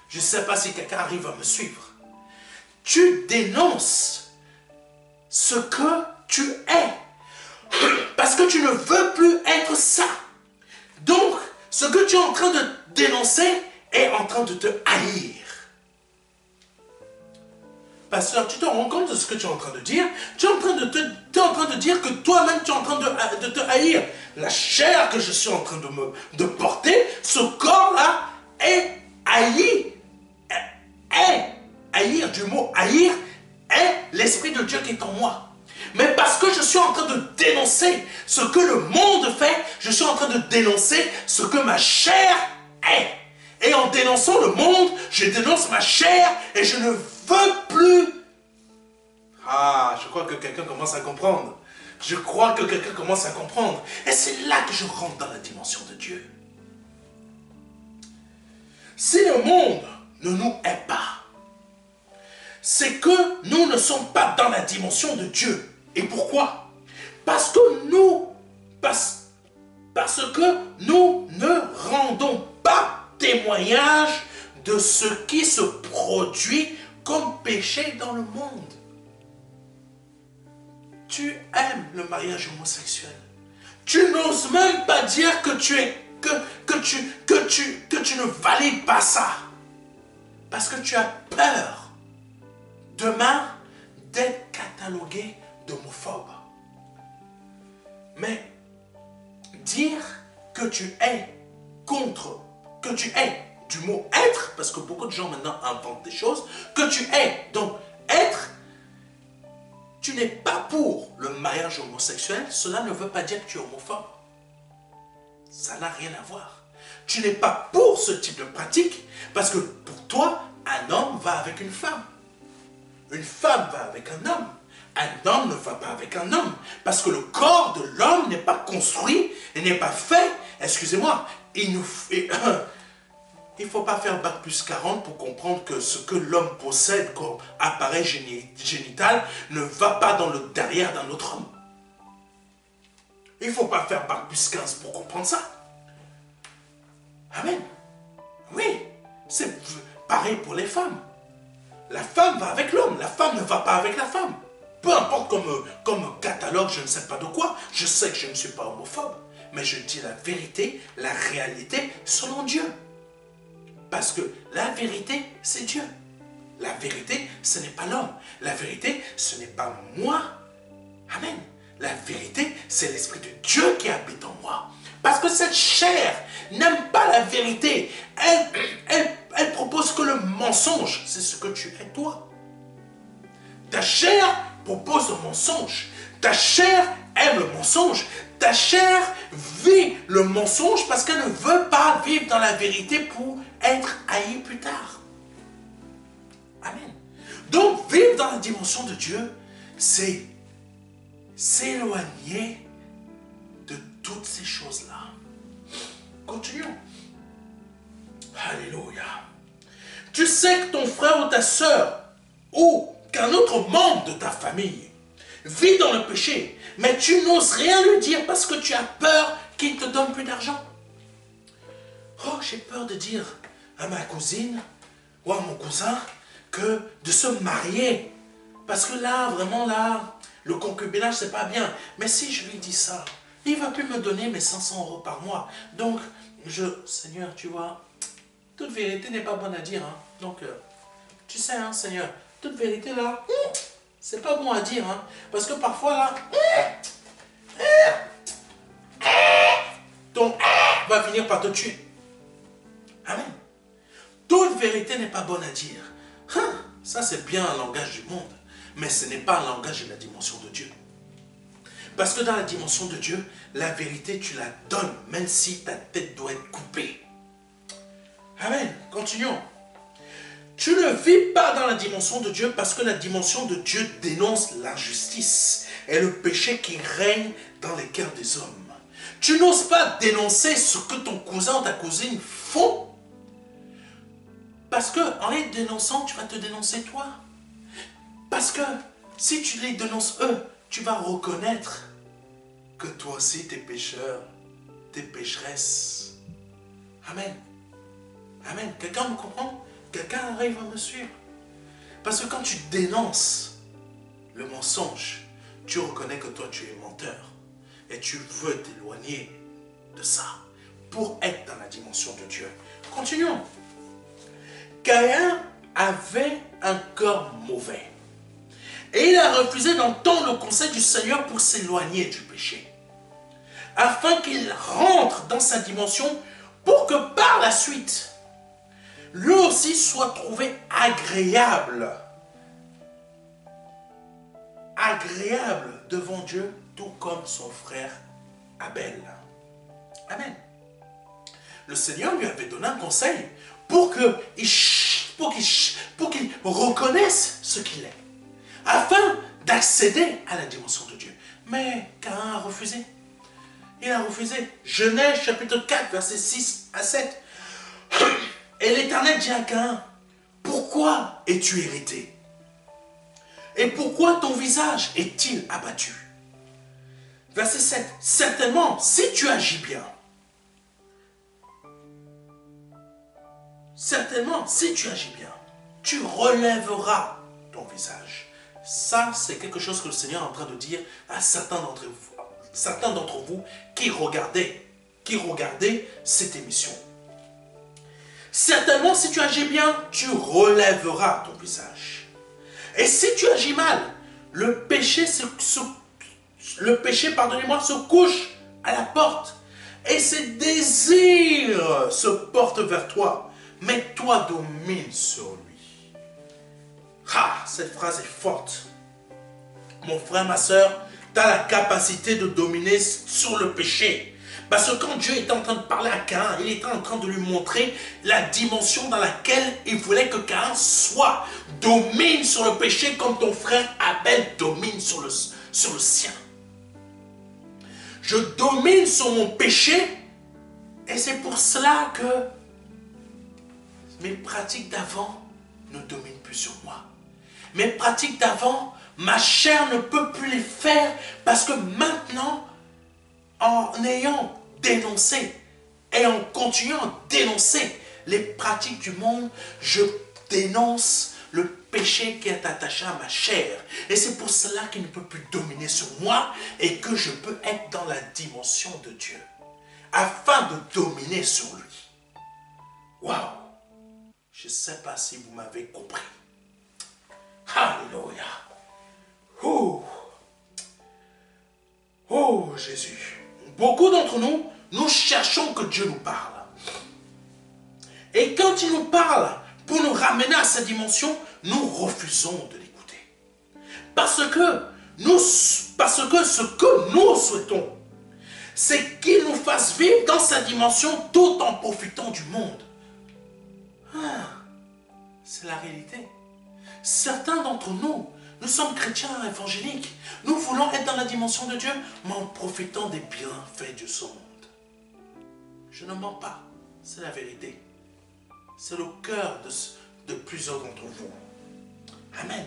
Je ne sais pas si quelqu'un arrive à me suivre. Tu dénonces ce que tu es. Parce que tu ne veux plus être ça. Donc, ce que tu es en train de dénoncer est en train de te haïr. pasteur, tu te rends compte de ce que tu es en train de dire? Tu es en train de dire que toi-même tu es en train de te haïr. La chair que je suis en train de porter, ce corps-là est haï. Haïr, du mot haïr, est l'Esprit de Dieu qui est en moi. Mais parce que je suis en train de dénoncer ce que le monde fait, je suis en train de dénoncer ce que ma chair est. Et en dénonçant le monde, je dénonce ma chair et je ne veux plus. Ah, je crois que quelqu'un commence à comprendre. Je crois que quelqu'un commence à comprendre. Et c'est là que je rentre dans la dimension de Dieu. Si le monde ne nous hait pas, c'est que nous ne sommes pas dans la dimension de Dieu. Et pourquoi? Parce que nous ne rendons pas témoignage de ce qui se produit comme péché dans le monde. Tu aimes le mariage homosexuel. Tu n'oses même pas dire que tu ne valides pas ça. Parce que tu as peur demain d'être catalogué d'homophobe. Mais dire que tu es contre, que tu es du mot être, parce que beaucoup de gens maintenant inventent des choses, que tu es, donc être, tu n'es pas pour le mariage homosexuel, cela ne veut pas dire que tu es homophobe. Ça n'a rien à voir. Tu n'es pas pour ce type de pratique, parce que pour toi, un homme va avec une femme. Une femme va avec un homme. Un homme ne va pas avec un homme. Parce que le corps de l'homme n'est pas construit et n'est pas fait. Excusez-moi, il ne faut pas faire bac plus 40 pour comprendre que ce que l'homme possède comme appareil génital ne va pas dans le derrière d'un autre homme. Il ne faut pas faire bac plus 15 pour comprendre ça. Amen. Oui, c'est pareil pour les femmes. La femme va avec l'homme, la femme ne va pas avec la femme. Peu importe comme catalogue, je ne sais pas de quoi, je sais que je ne suis pas homophobe, mais je dis la vérité, la réalité selon Dieu. Parce que la vérité, c'est Dieu. La vérité, ce n'est pas l'homme. La vérité, ce n'est pas moi. Amen. La vérité, c'est l'Esprit de Dieu qui habite en moi. Parce que cette chair n'aime pas la vérité. Elle propose que le mensonge. C'est ce que tu es toi. Ta chair propose le mensonge. Ta chair aime le mensonge. Ta chair vit le mensonge parce qu'elle ne veut pas vivre dans la vérité pour être haïe plus tard. Amen. Donc, vivre dans la dimension de Dieu, c'est s'éloigner de toutes ces choses-là. Continuons. Alléluia. Tu sais que ton frère ou ta soeur ou qu'un autre membre de ta famille vit dans le péché, mais tu n'oses rien lui dire parce que tu as peur qu'il ne te donne plus d'argent. Oh, j'ai peur de dire à ma cousine ou à mon cousin que de se marier. Parce que là, vraiment là, le concubinage, c'est pas bien. Mais si je lui dis ça, il ne va plus me donner mes 500 € par mois. Donc, Seigneur, tu vois, toute vérité n'est pas bonne à dire. Hein. Donc, tu sais, hein, Seigneur, toute vérité là, c'est pas bon à dire. Hein. Parce que parfois là, ton va finir par te tuer. Amen. Toute vérité n'est pas bonne à dire. Ça, c'est bien un langage du monde. Mais ce n'est pas un langage de la dimension de Dieu. Parce que dans la dimension de Dieu, la vérité, tu la donnes, même si ta tête doit être coupée. Amen. Continuons. Tu ne vis pas dans la dimension de Dieu parce que la dimension de Dieu dénonce l'injustice et le péché qui règne dans les cœurs des hommes. Tu n'oses pas dénoncer ce que ton cousin ou ta cousine font parce qu'en les dénonçant, tu vas te dénoncer toi. Parce que si tu les dénonces eux, tu vas reconnaître que toi aussi t'es pécheur, t'es pécheresse. Amen. Amen. Quelqu'un me comprend? Quelqu'un arrive à me suivre? Parce que quand tu dénonces le mensonge, tu reconnais que toi tu es menteur. Et tu veux t'éloigner de ça pour être dans la dimension de Dieu. Continuons. Caïn avait un corps mauvais. Et il a refusé d'entendre le conseil du Seigneur pour s'éloigner du péché. Afin qu'il rentre dans sa dimension pour que par la suite, lui aussi soit trouvé agréable. Agréable devant Dieu, tout comme son frère Abel. Amen. Le Seigneur lui avait donné un conseil pour qu'il reconnaisse ce qu'il est, afin d'accéder à la dimension de Dieu. Mais Caïn a refusé. Il a refusé. Genèse chapitre 4, versets 6 à 7. Et l'Éternel dit à Caïn, pourquoi es-tu irrité? Et pourquoi ton visage est-il abattu? Verset 7. Certainement, si tu agis bien, tu relèveras ton visage. Ça, c'est quelque chose que le Seigneur est en train de dire à certains d'entre vous qui regardaient cette émission. Certainement, si tu agis bien, tu relèveras ton visage. Et si tu agis mal, le péché, pardonnez-moi, se couche à la porte. Et ses désirs se portent vers toi. Mais toi domine sur lui. Ah, cette phrase est forte. Mon frère, ma soeur, tu as la capacité de dominer sur le péché. Parce que quand Dieu était en train de parler à Caïn, il était en train de lui montrer la dimension dans laquelle il voulait que Caïn soit. Domine sur le péché comme ton frère Abel domine sur le sien. Je domine sur mon péché et c'est pour cela que mes pratiques d'avant ne dominent plus sur moi. Mes pratiques d'avant, ma chair ne peut plus les faire parce que maintenant, en ayant dénoncé et en continuant à dénoncer les pratiques du monde, je dénonce le péché qui est attaché à ma chair. Et c'est pour cela qu'il ne peut plus dominer sur moi et que je peux être dans la dimension de Dieu afin de dominer sur lui. Waouh! Je ne sais pas si vous m'avez compris. Alléluia. Oh. Oh Jésus. Beaucoup d'entre nous, nous cherchons que Dieu nous parle. Et quand il nous parle pour nous ramener à sa dimension, nous refusons de l'écouter. Parce que ce que nous souhaitons, c'est qu'il nous fasse vivre dans sa dimension tout en profitant du monde. C'est la réalité. Certains d'entre nous, nous sommes chrétiens évangéliques. Nous voulons être dans la dimension de Dieu, mais en profitant des bienfaits de ce monde. Je ne mens pas, c'est la vérité. C'est le cœur de plusieurs d'entre vous. Amen.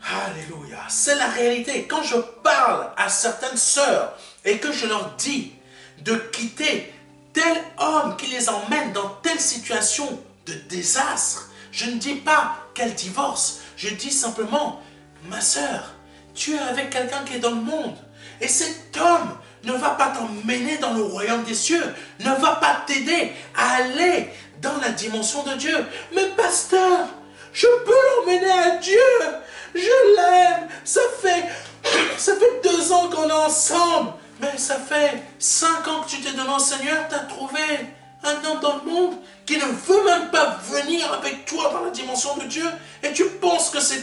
Alléluia. C'est la réalité. Quand je parle à certaines sœurs et que je leur dis de quitter tel homme qui les emmène dans telle situation de désastre, je ne dis pas qu'elle divorce. Je dis simplement, ma sœur, tu es avec quelqu'un qui est dans le monde. Et cet homme ne va pas t'emmener dans le royaume des cieux. Ne va pas t'aider à aller dans la dimension de Dieu. Mais pasteur, je peux l'emmener à Dieu. Je l'aime. Ça fait 2 ans qu'on est ensemble. Mais ça fait 5 ans que tu t'es donné au Seigneur. Tu as trouvé un homme dans le monde qui ne veut même pas venir avec toi dans la dimension de Dieu. Et tu penses que c'est...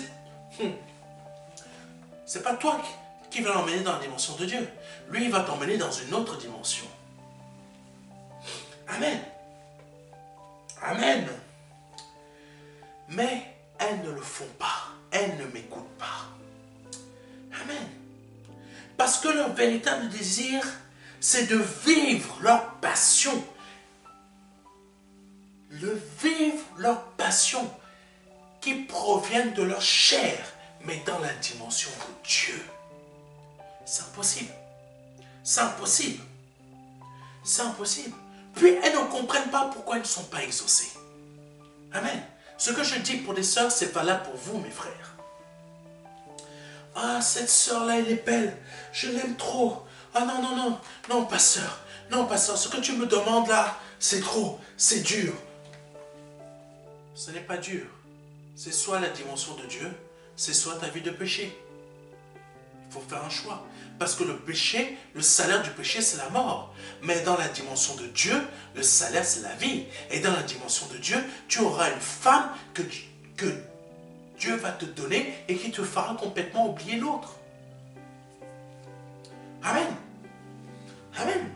C'est pas toi qui va l'emmener dans la dimension de Dieu. Lui, il va t'emmener dans une autre dimension. Amen. Amen. Mais elles ne le font pas. Elles ne m'écoutent pas. Amen. Parce que leur véritable désir, c'est de vivre leur passion. Vivre leur passion qui proviennent de leur chair, mais dans la dimension de Dieu. C'est impossible. C'est impossible. C'est impossible. Puis elles ne comprennent pas pourquoi elles ne sont pas exaucées. Amen. Ce que je dis pour des sœurs, c'est valable pour vous, mes frères. Ah, cette sœur-là, elle est belle. Je l'aime trop. Ah non, non, non. Non, pasteur. Non, pasteur, ce que tu me demandes là, c'est trop. C'est dur. Ce n'est pas dur. C'est soit la dimension de Dieu, c'est soit ta vie de péché. Il faut faire un choix. Parce que le péché, le salaire du péché, c'est la mort. Mais dans la dimension de Dieu, le salaire, c'est la vie. Et dans la dimension de Dieu, tu auras une femme que Dieu va te donner et qui te fera complètement oublier l'autre. Amen. Amen.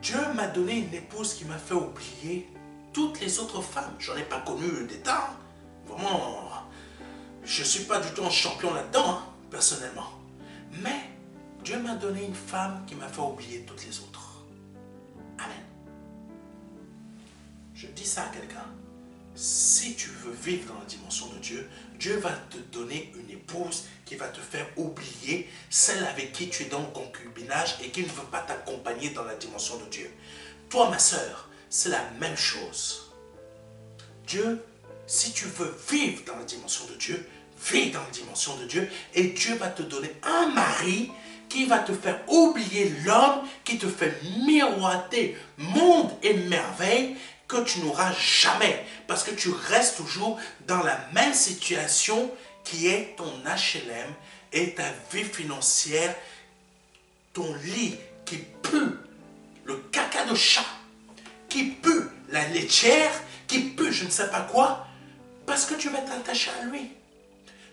Dieu m'a donné une épouse qui m'a fait oublier toutes les autres femmes. J'en ai pas connu des tas. Vraiment, je ne suis pas du tout un champion là-dedans, hein, personnellement. Mais Dieu m'a donné une femme qui m'a fait oublier toutes les autres. Amen. Je dis ça à quelqu'un. Si tu veux vivre dans la dimension de Dieu, Dieu va te donner une épouse qui va te faire oublier celle avec qui tu es dans le concubinage et qui ne veut pas t'accompagner dans la dimension de Dieu. Toi, ma sœur, c'est la même chose. Dieu, si tu veux vivre dans la dimension de Dieu, vis dans la dimension de Dieu et Dieu va te donner un mari qui va te faire oublier l'homme qui te fait miroiter monde et merveille que tu n'auras jamais. Parce que tu restes toujours dans la même situation qui est ton HLM et ta vie financière, ton lit qui pue le caca de chat, qui pue la laitière, qui pue je ne sais pas quoi, parce que tu vas t'attacher à lui.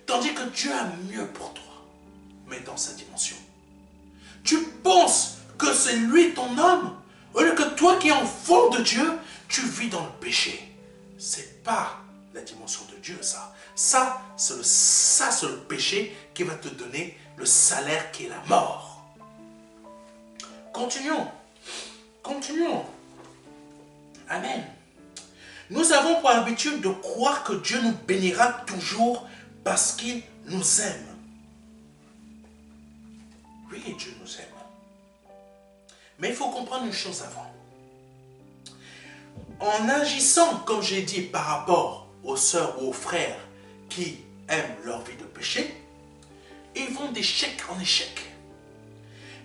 Tandis que Dieu a mieux pour toi, mais dans sa dimension. Tu penses que c'est lui ton homme, au lieu que toi qui es enfant de Dieu, tu vis dans le péché. C'est pas la dimension de Dieu, ça. Ça, c'est le péché qui va te donner le salaire qui est la mort. Continuons. Continuons. Amen. Nous avons pour habitude de croire que Dieu nous bénira toujours parce qu'il nous aime. Oui, Dieu nous aime. Mais il faut comprendre une chose avant. En agissant, comme j'ai dit, par rapport aux sœurs ou aux frères qui aiment leur vie de péché, ils vont d'échec en échec.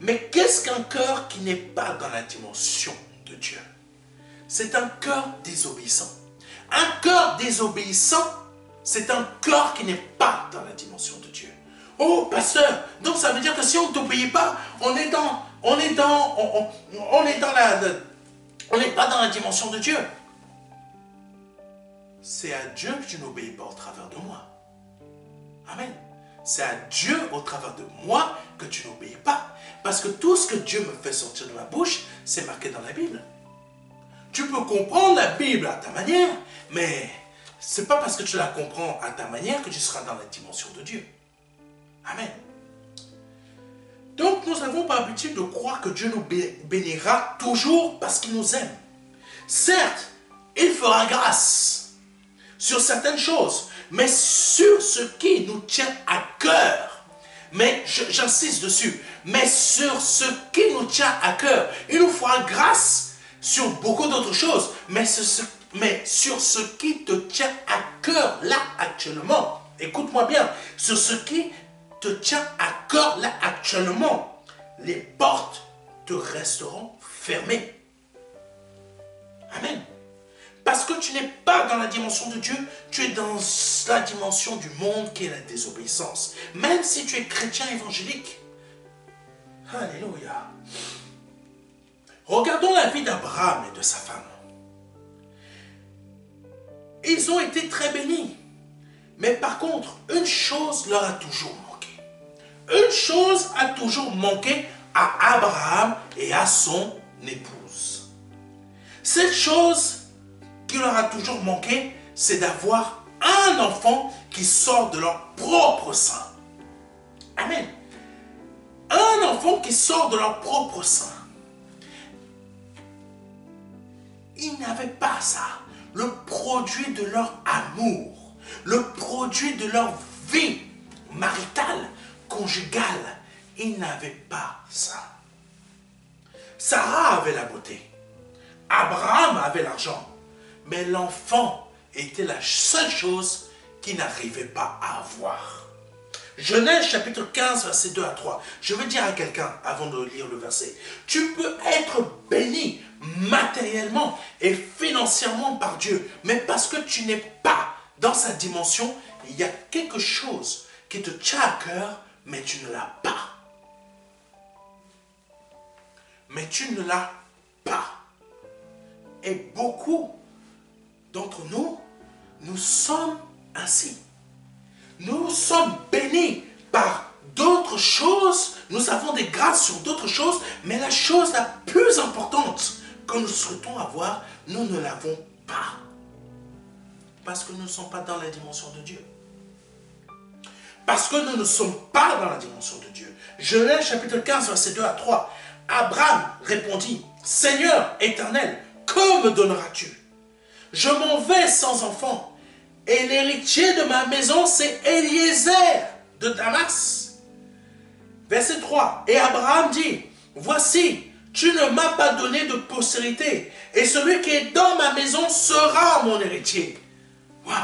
Mais qu'est-ce qu'un cœur qui n'est pas dans la dimension de Dieu? C'est un cœur désobéissant. Un cœur désobéissant, c'est un cœur qui n'est pas dans la dimension de Dieu. Oh, pasteur, donc ça veut dire que si on ne t'obéit pas, on n'est pas dans la dimension de Dieu. C'est à Dieu que tu n'obéis pas au travers de moi. Amen. C'est à Dieu au travers de moi que tu n'obéis pas. Parce que tout ce que Dieu me fait sortir de ma bouche, c'est marqué dans la Bible. Tu peux comprendre la Bible à ta manière, mais ce n'est pas parce que tu la comprends à ta manière que tu seras dans la dimension de Dieu. Amen. Donc nous avons par habitude de croire que Dieu nous bénira toujours parce qu'il nous aime. Certes, il fera grâce sur certaines choses, mais sur ce qui nous tient à cœur, mais j'insiste dessus, mais sur ce qui nous tient à cœur, il nous fera grâce sur beaucoup d'autres choses, mais sur ce qui te tient à cœur là actuellement. Écoute-moi bien, sur ce qui te tient à cœur là actuellement, les portes te resteront fermées. Amen. Parce que tu n'es pas dans la dimension de Dieu, tu es dans la dimension du monde qui est la désobéissance. Même si tu es chrétien évangélique. Alléluia. Regardons la vie d'Abraham et de sa femme. Ils ont été très bénis. Mais par contre, une chose leur a toujours manqué. Une chose a toujours manqué à Abraham et à son épouse. Cette chose qui leur a toujours manqué, c'est d'avoir un enfant qui sort de leur propre sein. Amen. Un enfant qui sort de leur propre sein. Ils n'avaient pas ça. Le produit de leur amour, le produit de leur vie maritale, conjugale, ils n'avaient pas ça. Sarah avait la beauté. Abraham avait l'argent. Mais l'enfant était la seule chose qu'il n'arrivait pas à avoir. Genèse chapitre 15, verset 2 à 3. Je veux dire à quelqu'un, avant de lire le verset, tu peux être béni matériellement et financièrement par Dieu, mais parce que tu n'es pas dans sa dimension il y a quelque chose qui te tient à cœur, mais tu ne l'as pas. Mais tu ne l'as pas. Et beaucoup d'entre nous, nous sommes ainsi. Nous sommes bénis par d'autres choses. Nous avons des grâces sur d'autres choses. Mais la chose la plus importante que nous souhaitons avoir, nous ne l'avons pas. Parce que nous ne sommes pas dans la dimension de Dieu. Parce que nous ne sommes pas dans la dimension de Dieu. Genèse chapitre 15, verset 2 à 3. Abraham répondit, « Seigneur éternel, que me donneras-tu? Je m'en vais sans enfant, et l'héritier de ma maison, c'est Eliezer de Damas. » Verset 3. Et Abraham dit, « Voici, tu ne m'as pas donné de postérité, et celui qui est dans ma maison sera mon héritier. » Waouh!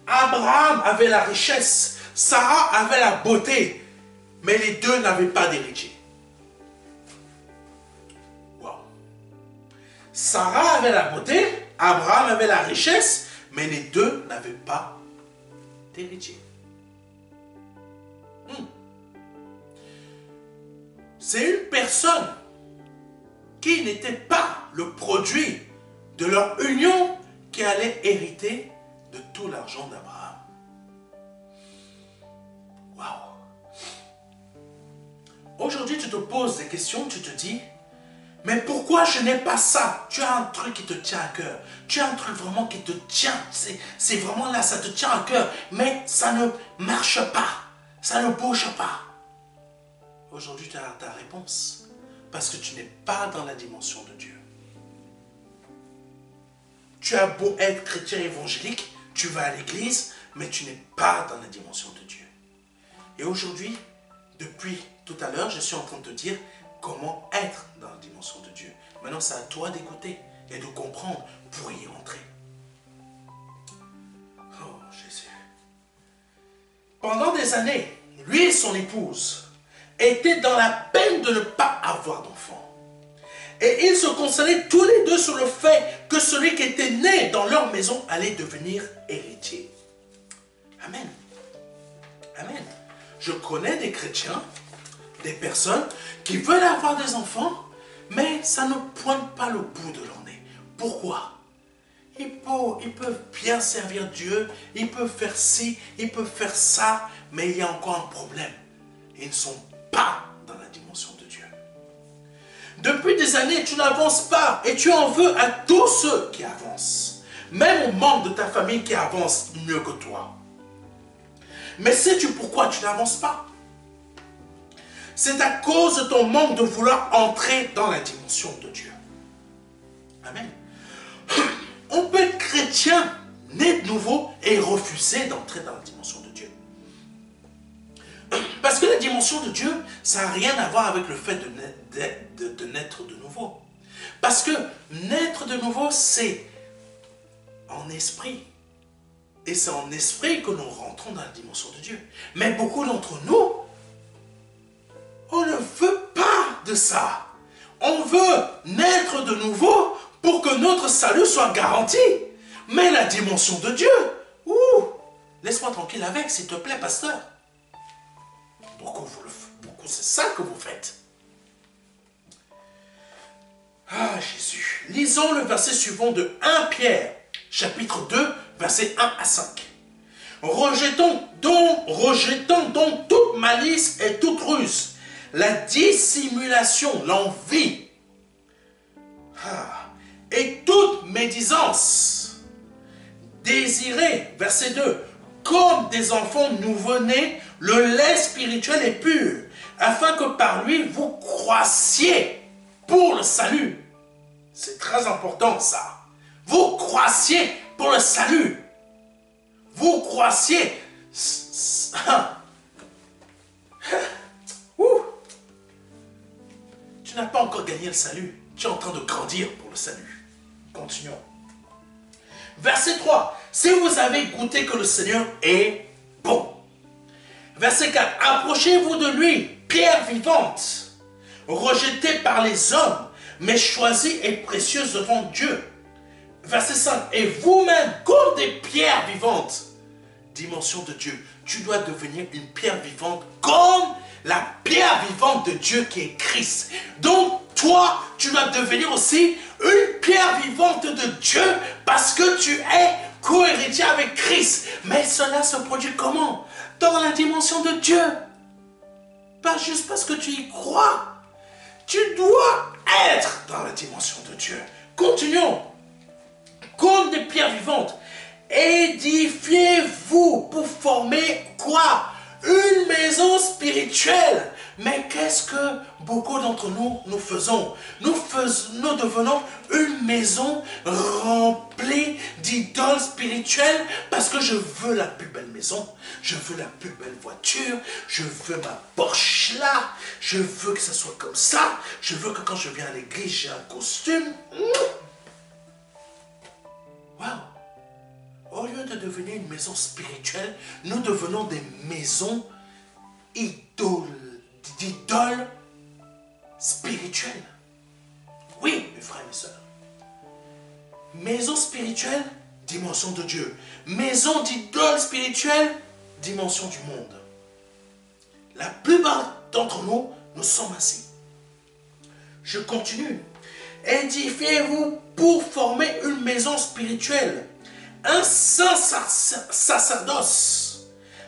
Abraham avait la richesse, Sarah avait la beauté, mais les deux n'avaient pas d'héritier. Sarah avait la beauté, Abraham avait la richesse, mais les deux n'avaient pas d'héritier. C'est une personne qui n'était pas le produit de leur union qui allait hériter de tout l'argent d'Abraham. Waouh! Aujourd'hui, tu te poses des questions, tu te dis, mais pourquoi je n'ai pas ça? Tu as un truc qui te tient à cœur. Tu as un truc vraiment qui te tient. C'est vraiment là, ça te tient à cœur. Mais ça ne marche pas. Ça ne bouge pas. Aujourd'hui, tu as ta réponse. Parce que tu n'es pas dans la dimension de Dieu. Tu as beau être chrétien évangélique, tu vas à l'église, mais tu n'es pas dans la dimension de Dieu. Et aujourd'hui, depuis tout à l'heure, je suis en train de te dire comment être dans la dimension de Dieu. Maintenant, c'est à toi d'écouter et de comprendre pour y entrer. Oh, Jésus. Pendant des années, lui et son épouse étaient dans la peine de ne pas avoir d'enfant. Et ils se consolaient tous les deux sur le fait que celui qui était né dans leur maison allait devenir héritier. Amen. Amen. Je connais des chrétiens, des personnes qui veulent avoir des enfants, mais ça ne pointe pas le bout de leur nez. Pourquoi? Ils peuvent bien servir Dieu, ils peuvent faire ci, ils peuvent faire ça, mais il y a encore un problème. Ils ne sont pas dans la dimension de Dieu. Depuis des années, tu n'avances pas et tu en veux à tous ceux qui avancent. Même aux membres de ta famille qui avancent mieux que toi. Mais sais-tu pourquoi tu n'avances pas? C'est à cause de ton manque de vouloir entrer dans la dimension de Dieu. Amen. On peut être chrétien, né de nouveau, et refuser d'entrer dans la dimension de Dieu. Parce que la dimension de Dieu, ça n'a rien à voir avec le fait de naître de nouveau. Parce que naître de nouveau, c'est en esprit. Et c'est en esprit que nous rentrons dans la dimension de Dieu. Mais beaucoup d'entre nous, on ne veut pas de ça. On veut naître de nouveau pour que notre salut soit garanti. Mais la dimension de Dieu, laisse-moi tranquille avec, s'il te plaît, pasteur. Beaucoup, c'est ça que vous faites. Ah, Jésus. Lisons le verset suivant de 1 Pierre, chapitre 2, versets 1 à 5. Rejetons donc toute malice et toute ruse, la dissimulation, l'envie, et toute médisance. Désirez, verset 2, comme des enfants nouveau-nés, le lait spirituel est pur, afin que par lui vous croissiez pour le salut. C'est très important ça. Vous croissiez pour le salut. Vous croissiez. Tu n'as pas encore gagné le salut. Tu es en train de grandir pour le salut. Continuons. Verset 3. Si vous avez goûté que le Seigneur est bon. Verset 4. Approchez-vous de lui, pierre vivante, rejetée par les hommes, mais choisie et précieuse devant Dieu. Verset 5. Et vous-même, comme des pierres vivantes, dimension de Dieu. Tu dois devenir une pierre vivante comme la pierre vivante de Dieu qui est Christ. Donc toi, tu dois devenir aussi une pierre vivante de Dieu parce que tu es co-héritier avec Christ. Mais cela se produit comment? Dans la dimension de Dieu. Pas juste parce que tu y crois. Tu dois être dans la dimension de Dieu. Continuons. Comme des pierres vivantes, édifiez-vous pour former quoi? Une maison spirituelle. Mais qu'est-ce que beaucoup d'entre nous faisons? Nous devenons une maison remplie d'idoles spirituelles parce que je veux la plus belle maison, je veux la plus belle voiture, je veux ma Porsche là, je veux que ça soit comme ça, je veux que quand je viens à l'église, j'ai un costume. Waouh! Au lieu de devenir une maison spirituelle, nous devenons des maisons d'idoles spirituelles. Oui, mes frères et mes sœurs. Maison spirituelle, dimension de Dieu. Maison d'idole spirituelle, dimension du monde. La plupart d'entre nous, nous sommes ainsi. Je continue. Édifiez-vous pour former une maison spirituelle, un saint sacerdoce,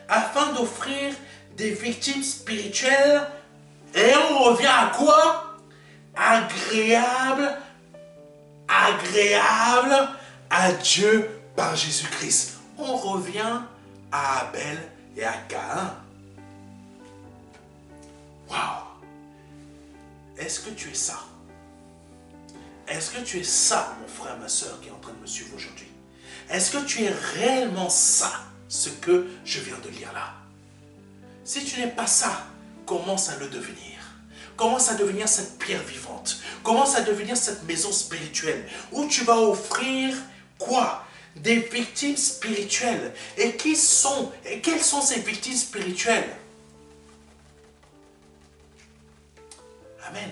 afin d'offrir des victimes spirituelles. Et on revient à quoi? Agréable à Dieu par Jésus-Christ. On revient à Abel et à Caïn. Waouh! Est-ce que tu es ça? Est-ce que tu es ça, mon frère, ma soeur, qui est en train de me suivre aujourd'hui? Est-ce que tu es réellement ça, ce que je viens de lire là? Si tu n'es pas ça, commence à le devenir. Commence à devenir cette pierre vivante. Commence à devenir cette maison spirituelle où tu vas offrir quoi? Des victimes spirituelles. Et quelles sont ces victimes spirituelles? Amen.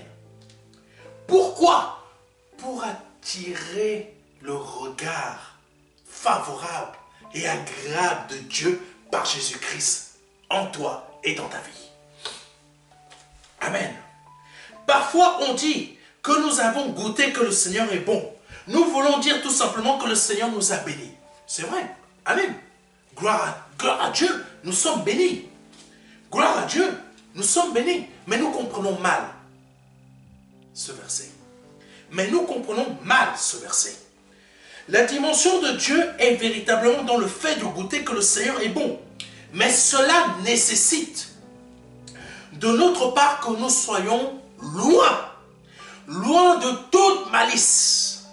Pourquoi? Pour attirer le regard favorable et agréable de Dieu par Jésus-Christ en toi et dans ta vie. Amen. Parfois on dit que nous avons goûté que le Seigneur est bon. Nous voulons dire tout simplement que le Seigneur nous a bénis. C'est vrai. Amen. Gloire à Dieu, nous sommes bénis. Gloire à Dieu, nous sommes bénis. Mais nous comprenons mal ce verset. La dimension de Dieu est véritablement dans le fait de goûter que le Seigneur est bon. Mais cela nécessite de notre part que nous soyons loin de toute malice,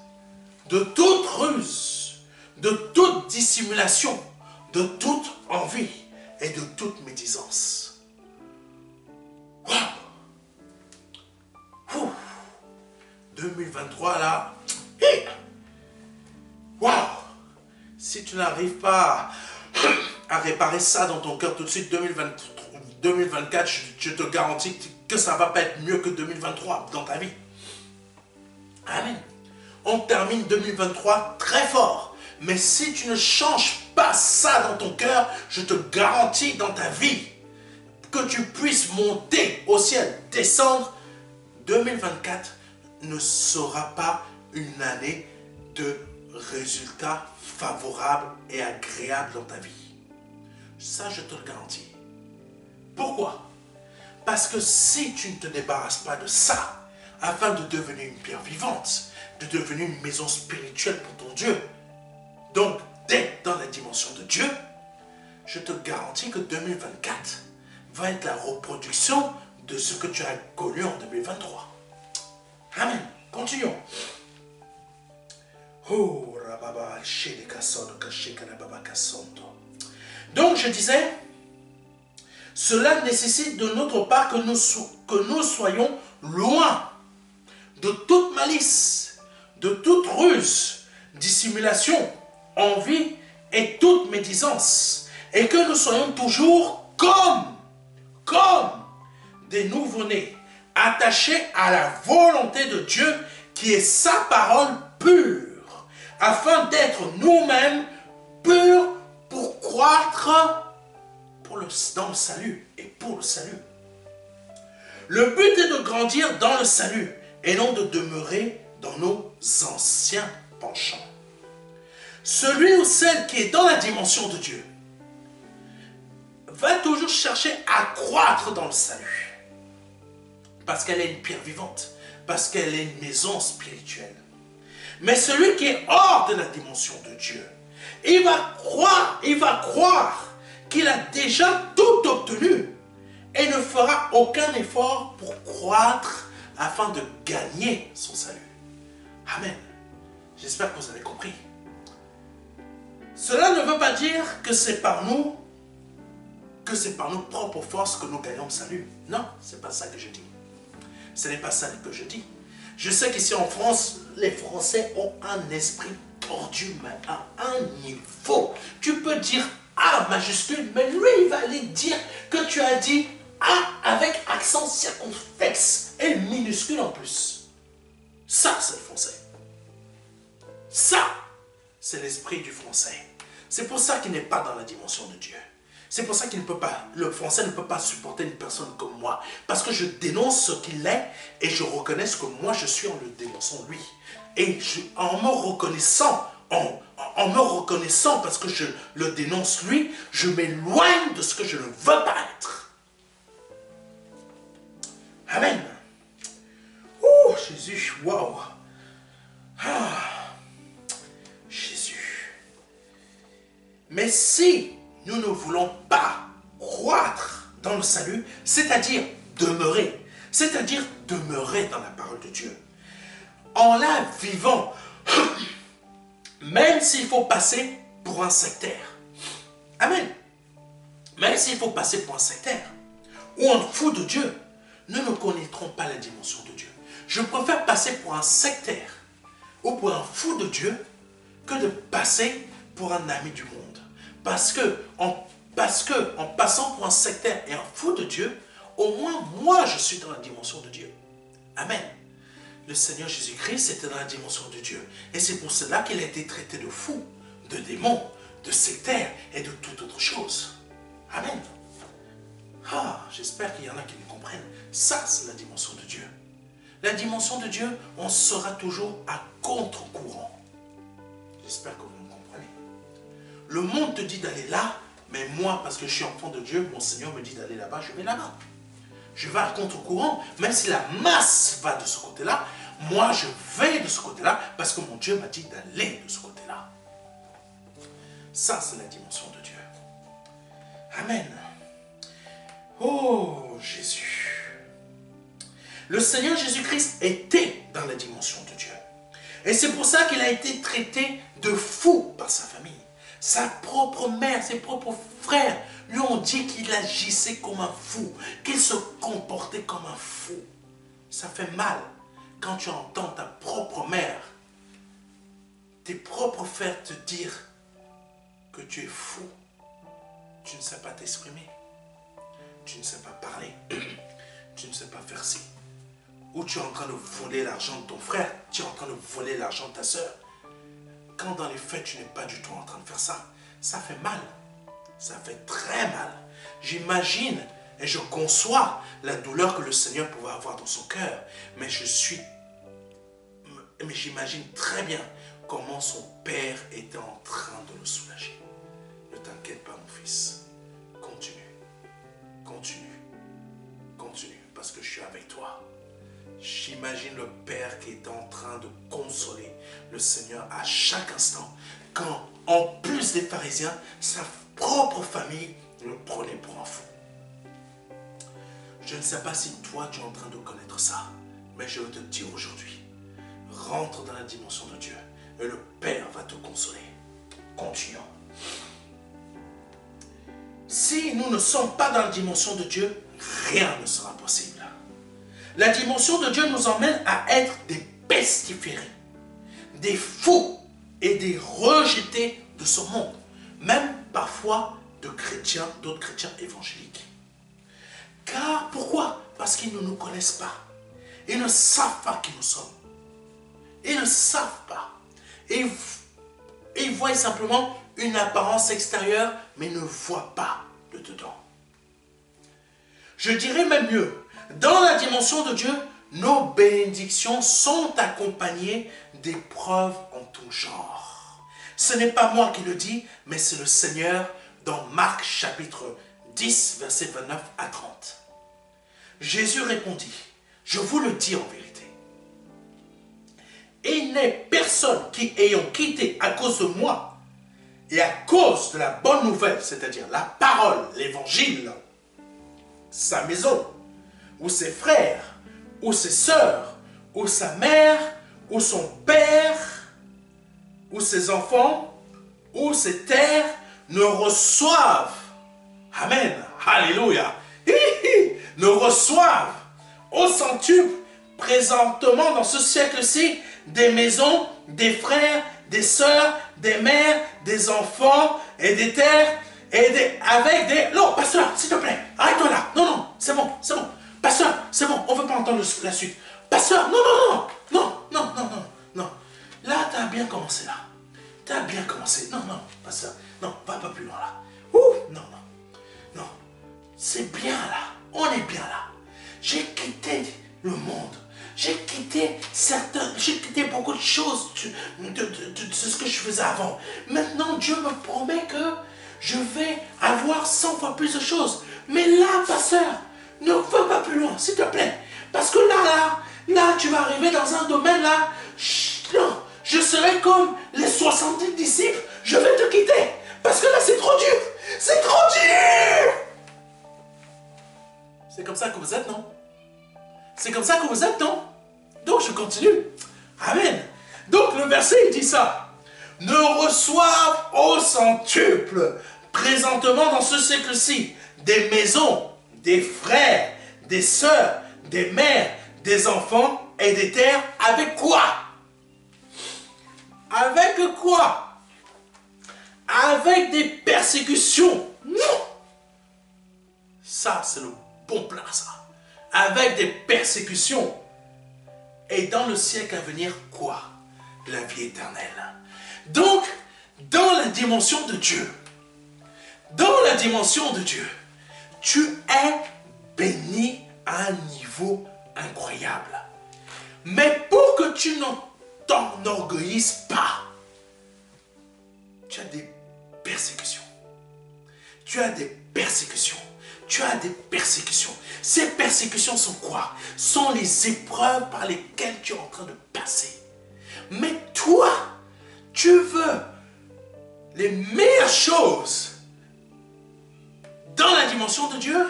de toute ruse, de toute dissimulation, de toute envie et de toute médisance. Waouh! 2023 là, waouh! Si tu n'arrives pas à réparer ça dans ton cœur tout de suite, 2024, je te garantis que ça ne va pas être mieux que 2023 dans ta vie. Amen. On termine 2023 très fort. Mais si tu ne changes pas ça dans ton cœur, je te garantis dans ta vie que tu puisses monter au ciel, descendre. 2024 ne sera pas une année de résultats favorables et agréables dans ta vie. Ça, je te le garantis. Pourquoi? Parce que si tu ne te débarrasses pas de ça, afin de devenir une pierre vivante, de devenir une maison spirituelle pour ton Dieu, donc d'être dans la dimension de Dieu, je te garantis que 2024 va être la reproduction de ce que tu as connu en 2023. Amen. Continuons. Donc je disais, cela nécessite de notre part que nous soyons loin de toute malice, de toute ruse, dissimulation, envie et toute médisance, et que nous soyons toujours comme des nouveau-nés, attachés à la volonté de Dieu qui est sa parole pure, afin d'être nous-mêmes purs pour croître dans le salut et pour le salut. Le but est de grandir dans le salut et non de demeurer dans nos anciens penchants. Celui ou celle qui est dans la dimension de Dieu va toujours chercher à croître dans le salut. Parce qu'elle est une pierre vivante, parce qu'elle est une maison spirituelle. Mais celui qui est hors de la dimension de Dieu, il va croire qu'il a déjà tout obtenu et ne fera aucun effort pour croître afin de gagner son salut. Amen. J'espère que vous avez compris. Cela ne veut pas dire que c'est par nos propres forces que nous gagnons le salut. Non, ce n'est pas ça que je dis. Ce n'est pas ça que je dis. Je sais qu'ici en France, les Français ont un esprit tordu, mais à un niveau. Tu peux dire A majuscule, mais lui, il va aller dire que tu as dit A avec accent circonflexe et minuscule en plus. Ça, c'est le français. Ça, c'est l'esprit du français. C'est pour ça qu'il n'est pas dans la dimension de Dieu. C'est pour ça qu'il ne peut pas, le français ne peut pas supporter une personne comme moi. Parce que je dénonce ce qu'il est et je reconnais ce que moi je suis en le dénonçant lui. Et en me reconnaissant parce que je le dénonce lui, je m'éloigne de ce que je ne veux pas être. Amen. Oh Jésus, waouh. Jésus. Mais si nous ne voulons pas croître dans le salut, c'est-à-dire demeurer dans la parole de Dieu, en la vivant, même s'il faut passer pour un sectaire. Amen. Même s'il faut passer pour un sectaire ou un fou de Dieu, nous ne connaîtrons pas la dimension de Dieu. Je préfère passer pour un sectaire ou pour un fou de Dieu que de passer pour un ami du monde. Parce que en passant pour un sectaire et un fou de Dieu, au moins moi je suis dans la dimension de Dieu. Amen. Le Seigneur Jésus-Christ était dans la dimension de Dieu. Et c'est pour cela qu'il a été traité de fou, de démon, de sectaire et de toute autre chose. Amen. J'espère qu'il y en a qui me comprennent. Ça, c'est la dimension de Dieu. La dimension de Dieu, on sera toujours à contre-courant. J'espère que vous me comprenez. Le monde te dit d'aller là, mais moi, parce que je suis enfant de Dieu, mon Seigneur me dit d'aller là-bas, je vais là-bas. Je vais à contre-courant, même si la masse va de ce côté-là, moi je vais de ce côté-là, parce que mon Dieu m'a dit d'aller de ce côté-là. Ça, c'est la dimension de Dieu. Amen. Oh, Jésus. Le Seigneur Jésus-Christ était dans la dimension de Dieu. Et c'est pour ça qu'il a été traité de fou par sa famille. Sa propre mère, ses propres frères lui ont dit qu'il agissait comme un fou, qu'il se comportait comme un fou. Ça fait mal quand tu entends ta propre mère, tes propres frères te dire que tu es fou. Tu ne sais pas t'exprimer, tu ne sais pas parler, tu ne sais pas faire ci. Ou tu es en train de voler l'argent de ton frère, tu es en train de voler l'argent de ta soeur. Quand dans les faits, tu n'es pas du tout en train de faire ça, ça fait mal. Ça fait très mal. J'imagine et je conçois la douleur que le Seigneur pouvait avoir dans son cœur. Mais j'imagine très bien comment son père était en train de le soulager. Ne t'inquiète pas, mon fils. Continue. Continue. Continue. Parce que je suis avec toi. J'imagine le père qui était en train de consoler le Seigneur à chaque instant. Quand, en plus des pharisiens, sa propre famille le prenait pour un fou. Je ne sais pas si toi tu es en train de connaître ça, mais je veux te dire aujourd'hui, rentre dans la dimension de Dieu et le Père va te consoler. Continuons. Si nous ne sommes pas dans la dimension de Dieu, rien ne sera possible. La dimension de Dieu nous emmène à être des pestiférés, des fous et des rejetés de ce monde, même parfois d'autres chrétiens évangéliques. Car pourquoi? Parce qu'ils ne nous connaissent pas. Ils ne savent pas qui nous sommes. Ils ne savent pas. Et ils voient simplement une apparence extérieure, mais ne voient pas le dedans. Je dirais même mieux, dans la dimension de Dieu, nos bénédictions sont accompagnées d'épreuves en tout genre. Ce n'est pas moi qui le dis, mais c'est le Seigneur dans Marc chapitre 10, versets 29 à 30. Jésus répondit, je vous le dis en vérité, il n'est personne qui, ayant quitté à cause de moi et à cause de la bonne nouvelle, c'est-à-dire la parole, l'évangile, sa maison, ou ses frères, ou ses sœurs, ou sa mère, ou son père, ou ses enfants, ou ses terres, ne reçoivent, amen, alléluia, ne reçoivent au centuple présentement dans ce siècle-ci des maisons, des frères, des sœurs, des mères, des enfants et des terres et avec des... Non, pasteur, s'il te plaît, arrête-toi là. Non, non, c'est bon, c'est bon. Pasteur, c'est bon, on ne veut pas entendre la suite. Pasteur, non, non, non, non, non, non, non, non. Là, tu as bien commencé là. Tu as bien commencé. Non, non, pasteur, non, va pas plus loin là. Ouh, non, non, non. C'est bien là, on est bien là. J'ai quitté le monde. J'ai quitté beaucoup de choses de ce que je faisais avant. Maintenant, Dieu me promet que je vais avoir 100 fois plus de choses. Mais là, pasteur, ne va pas plus loin, s'il te plaît. Parce que là, tu vas arriver dans un domaine là. Non, je serai comme les 70 disciples. Je vais te quitter. Parce que là, c'est trop dur. C'est trop dur. C'est comme ça que vous êtes, non? C'est comme ça que vous êtes, non? Donc, je continue. Amen. Donc, le verset, il dit ça. Ne reçoivent au centuple, présentement dans ce siècle-ci, des maisons, des frères, des sœurs, des mères, des enfants et des terres. Avec quoi? Avec quoi? Avec des persécutions. Non. Ça, c'est le bon plat, ça. Avec des persécutions. Et dans le siècle à venir, quoi? La vie éternelle. Donc, dans la dimension de Dieu, tu es béni à un niveau incroyable. Mais pour que tu ne t'enorgueillisses pas, tu as des persécutions. Tu as des persécutions. Tu as des persécutions. Ces persécutions sont quoi? Sont les épreuves par lesquelles tu es en train de passer. Mais toi, tu veux les meilleures choses dans la dimension de Dieu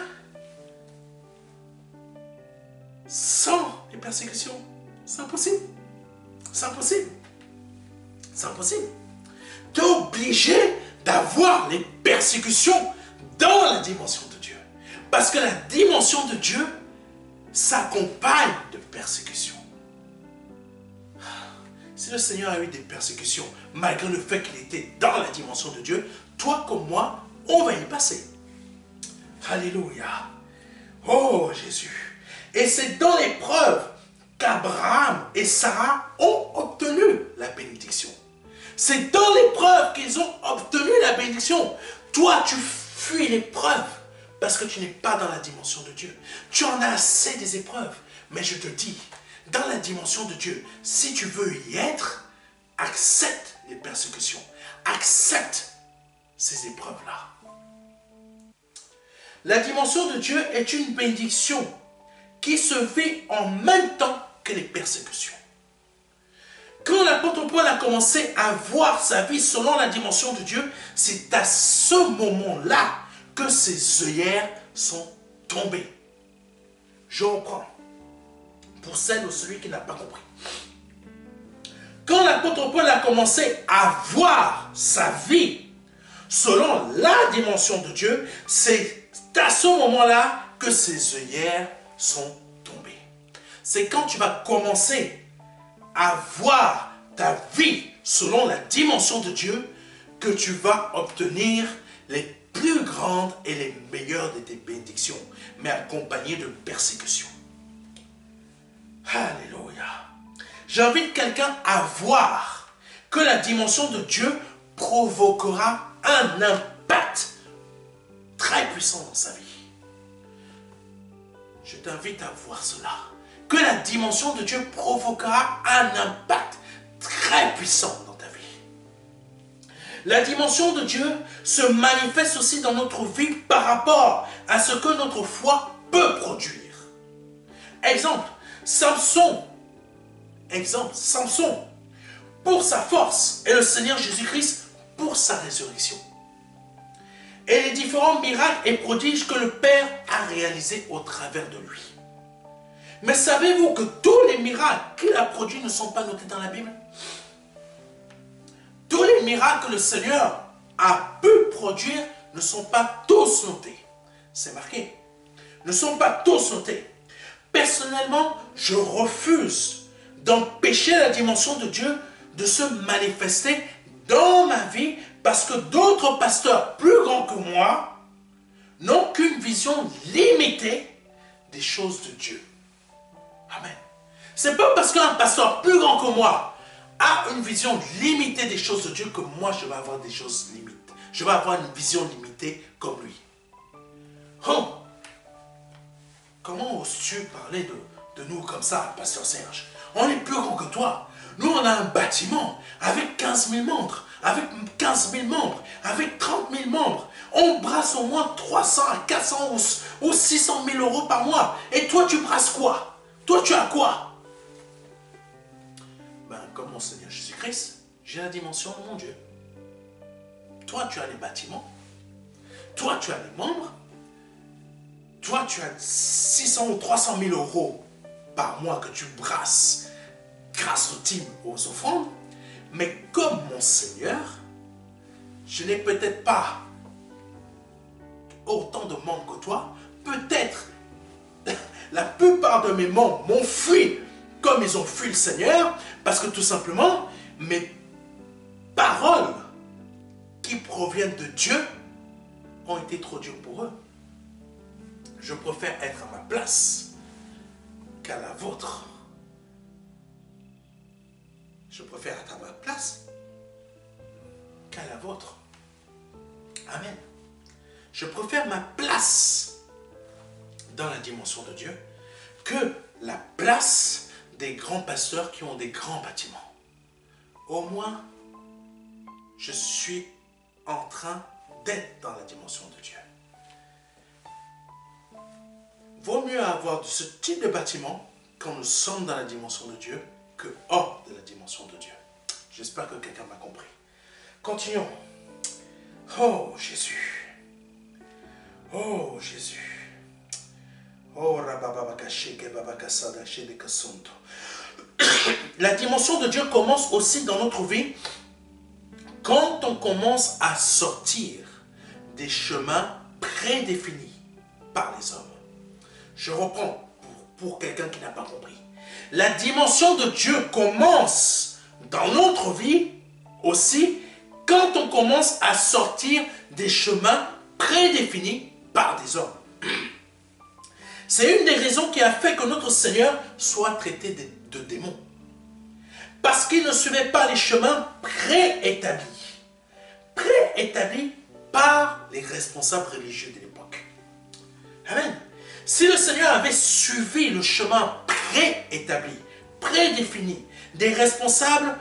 sans les persécutions. C'est impossible. C'est impossible. C'est impossible. Tu es obligé d'avoir les persécutions dans la dimension de Dieu. Parce que la dimension de Dieu s'accompagne de persécutions. Si le Seigneur a eu des persécutions, malgré le fait qu'il était dans la dimension de Dieu, toi comme moi, on va y passer. Alléluia. Oh Jésus. Et c'est dans l'épreuve qu'Abraham et Sarah ont obtenu la bénédiction. C'est dans l'épreuve qu'ils ont obtenu la bénédiction. Toi, tu fuis l'épreuve parce que tu n'es pas dans la dimension de Dieu. Tu en as assez des épreuves. Mais je te dis, dans la dimension de Dieu, si tu veux y être, accepte les persécutions. Accepte ces épreuves-là. La dimension de Dieu est une bénédiction qui se vit en même temps que les persécutions. Quand l'apôtre Paul a commencé à voir sa vie selon la dimension de Dieu, c'est à ce moment-là que ses œillères sont tombées. Je reprends. Pour celle ou celui qui n'a pas compris. Quand l'apôtre Paul a commencé à voir sa vie selon la dimension de Dieu, c'est à ce moment-là que ses œillères sont tombées. C'est quand tu vas commencer à voir ta vie selon la dimension de Dieu que tu vas obtenir les plus grandes et les meilleures de tes bénédictions, mais accompagnées de persécutions. Alléluia. J'invite quelqu'un à voir que la dimension de Dieu provoquera un impact très puissant dans sa vie. Je t'invite à voir cela. Que la dimension de Dieu provoquera un impact très puissant dans ta vie. La dimension de Dieu se manifeste aussi dans notre vie par rapport à ce que notre foi peut produire. Exemple, Samson, pour sa force, et le Seigneur Jésus-Christ pour sa résurrection. Et les différents miracles et prodiges que le Père a réalisés au travers de lui. Mais savez-vous que tous les miracles qu'il a produits ne sont pas notés dans la Bible? Tous les miracles que le Seigneur a pu produire ne sont pas tous notés. C'est marqué. Ne sont pas tous notés. Personnellement, je refuse d'empêcher la dimension de Dieu de se manifester dans ma vie parce que d'autres pasteurs plus grands que moi n'ont qu'une vision limitée des choses de Dieu. Amen. C'est pas parce qu'un pasteur plus grand que moi a une vision limitée des choses de Dieu que moi je vais avoir des choses limitées. Je vais avoir une vision limitée comme lui. Oh! Comment oses-tu parler de nous comme ça, pasteur Serge? On est plus grand que toi. Nous, on a un bâtiment avec 15 000 membres, avec 15 000 membres, avec 30 000 membres. On brasse au moins 300 à 400 ou 600 000 euros par mois. Et toi, tu brasses quoi? Toi, tu as quoi? Ben, comme mon Seigneur Jésus-Christ, j'ai la dimension de mon Dieu. Toi, tu as les bâtiments. Toi, tu as les membres. Toi, tu as 600 ou 300 000 euros par mois que tu brasses grâce au team, aux offrandes. Mais comme mon Seigneur, je n'ai peut-être pas autant de membres que toi. Peut-être la plupart de mes membres m'ont fui comme ils ont fui le Seigneur. Parce que tout simplement, mes paroles qui proviennent de Dieu ont été trop dures pour eux. Je préfère être à ma place qu'à la vôtre. Je préfère être à ma place qu'à la vôtre. Amen. Je préfère ma place dans la dimension de Dieu que la place des grands pasteurs qui ont des grands bâtiments. Au moins, je suis en train d'être dans la dimension de Dieu. Vaut mieux avoir ce type de bâtiment quand nous sommes dans la dimension de Dieu que hors de la dimension de Dieu. J'espère que quelqu'un m'a compris. Continuons. Oh Jésus. Oh Jésus. Oh la dimension de Dieu commence aussi dans notre vie quand on commence à sortir des chemins prédéfinis par les hommes. Je reprends pour quelqu'un qui n'a pas compris. La dimension de Dieu commence dans notre vie aussi quand on commence à sortir des chemins prédéfinis par des hommes. C'est une des raisons qui a fait que notre Seigneur soit traité de démon. Parce qu'il ne suivait pas les chemins préétablis. Préétablis par les responsables religieux de l'époque. Amen. Si le Seigneur avait suivi le chemin préétabli, prédéfini des responsables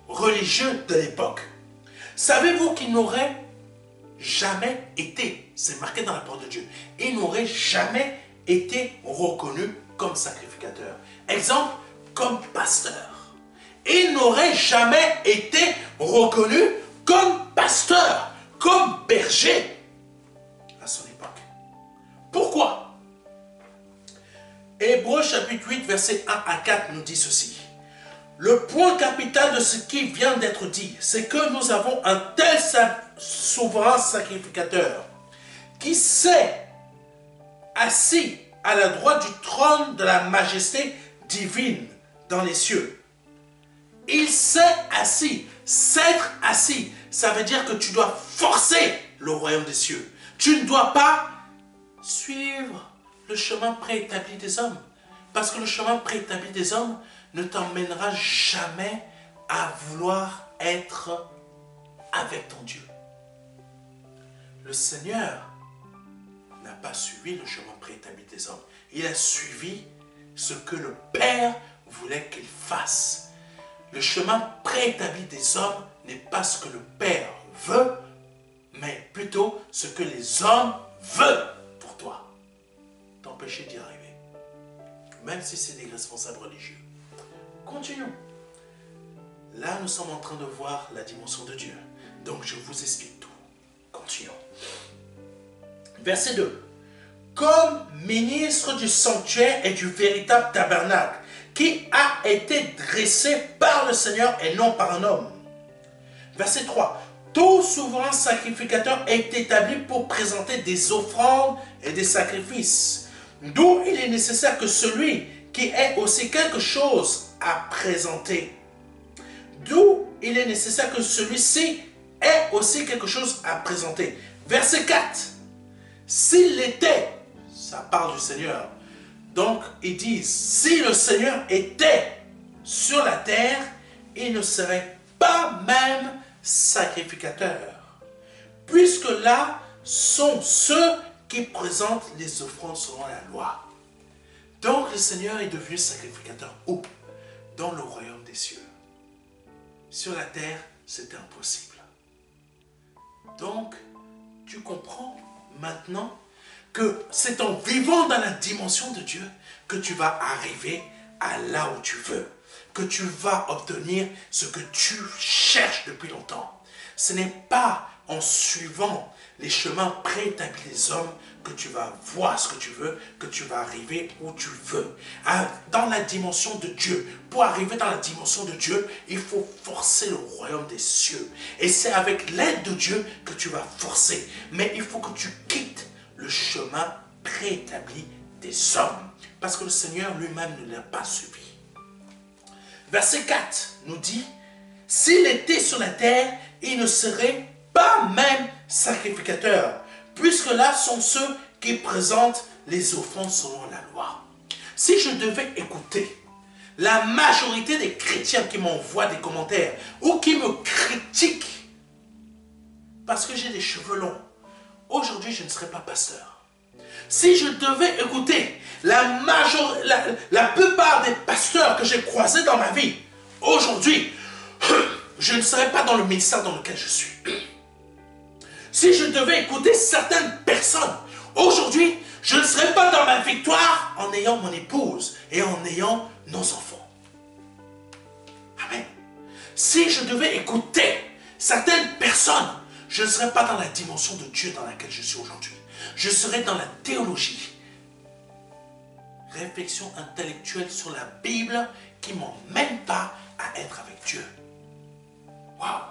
religieux de l'époque, savez-vous qu'il n'aurait jamais été, c'est marqué dans la parole de Dieu, il n'aurait jamais été reconnu comme sacrificateur. Exemple, comme pasteur. Il n'aurait jamais été reconnu comme pasteur, comme berger à son époque. Pourquoi? Hébreux chapitre 8, verset 1 à 4 nous dit ceci. Le point capital de ce qui vient d'être dit, c'est que nous avons un tel souverain sacrificateur qui s'est assis à la droite du trône de la majesté divine dans les cieux. Il s'est assis. S'être assis, ça veut dire que tu dois forcer le royaume des cieux. Tu ne dois pas suivre le chemin préétabli des hommes. Parce que le chemin préétabli des hommes ne t'emmènera jamais à vouloir être avec ton Dieu. Le Seigneur n'a pas suivi le chemin préétabli des hommes. Il a suivi ce que le Père voulait qu'il fasse. Le chemin préétabli des hommes n'est pas ce que le Père veut, mais plutôt ce que les hommes veulent pour toi. T'empêcher d'y arriver. Même si c'est des responsables religieux. Continuons. Là, nous sommes en train de voir la dimension de Dieu. Donc, je vous explique tout. Continuons. Verset 2. Comme ministre du sanctuaire et du véritable tabernacle, qui a été dressé par le Seigneur et non par un homme. Verset 3. Tout souverain sacrificateur est établi pour présenter des offrandes et des sacrifices. D'où il est nécessaire que celui qui ait aussi quelque chose à présenter. D'où il est nécessaire que celui-ci ait aussi quelque chose à présenter. Verset 4. S'il était, ça parle du Seigneur. Donc, ils disent, si le Seigneur était sur la terre, il ne serait pas même sacrificateur. Puisque là sont ceux qui présentent les offrandes selon la loi. Donc, le Seigneur est devenu sacrificateur où? Dans le royaume des cieux. Sur la terre, c'était impossible. Donc, tu comprends maintenant que c'est en vivant dans la dimension de Dieu que tu vas arriver à là où tu veux, que tu vas obtenir ce que tu cherches depuis longtemps. Ce n'est pas en suivant les chemins préétablis des hommes que tu vas voir ce que tu veux, que tu vas arriver où tu veux. Dans la dimension de Dieu, pour arriver dans la dimension de Dieu, il faut forcer le royaume des cieux. Et c'est avec l'aide de Dieu que tu vas forcer. Mais il faut que tu quittes le chemin préétabli des hommes. Parce que le Seigneur lui-même ne l'a pas suivi. Verset 4 nous dit, s'il était sur la terre, il ne serait pas même sacrificateur, puisque là sont ceux qui présentent les offrandes selon la loi. Si je devais écouter la majorité des chrétiens qui m'envoient des commentaires ou qui me critiquent parce que j'ai des cheveux longs, aujourd'hui je ne serais pas pasteur. Si je devais écouter la plupart des pasteurs que j'ai croisés dans ma vie, aujourd'hui, je ne serais pas dans le ministère dans lequel je suis. Si je devais écouter certaines personnes, aujourd'hui, je ne serais pas dans ma victoire en ayant mon épouse et en ayant nos enfants. Amen. Si je devais écouter certaines personnes, je ne serais pas dans la dimension de Dieu dans laquelle je suis aujourd'hui. Je serais dans la théologie. Réflexion intellectuelle sur la Bible qui ne m'emmène pas à être avec Dieu. Waouh!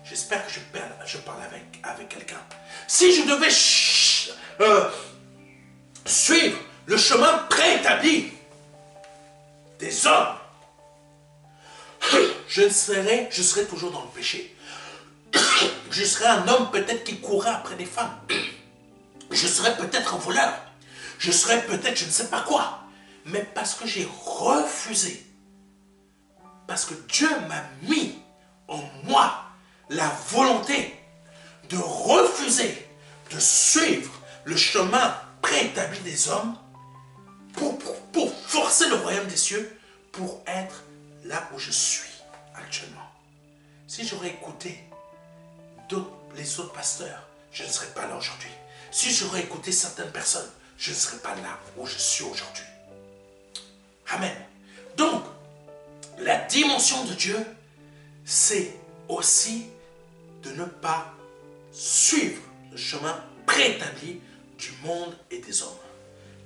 J'espère que je parle avec quelqu'un. Si je devais suivre le chemin préétabli des hommes, je serais toujours dans le péché. Je serais un homme peut-être qui courait après des femmes. Je serais peut-être un voleur. Je serais peut-être je ne sais pas quoi. Mais parce que j'ai refusé, parce que Dieu m'a mis en moi la volonté de refuser de suivre le chemin préétabli des hommes pour forcer le royaume des cieux, pour être là où je suis actuellement. Si j'aurais écouté les autres pasteurs, je ne serais pas là aujourd'hui. Si j'aurais écouté certaines personnes, je ne serais pas là où je suis aujourd'hui. Amen. Donc, la dimension de Dieu, c'est aussi de ne pas suivre le chemin préétabli du monde et des hommes.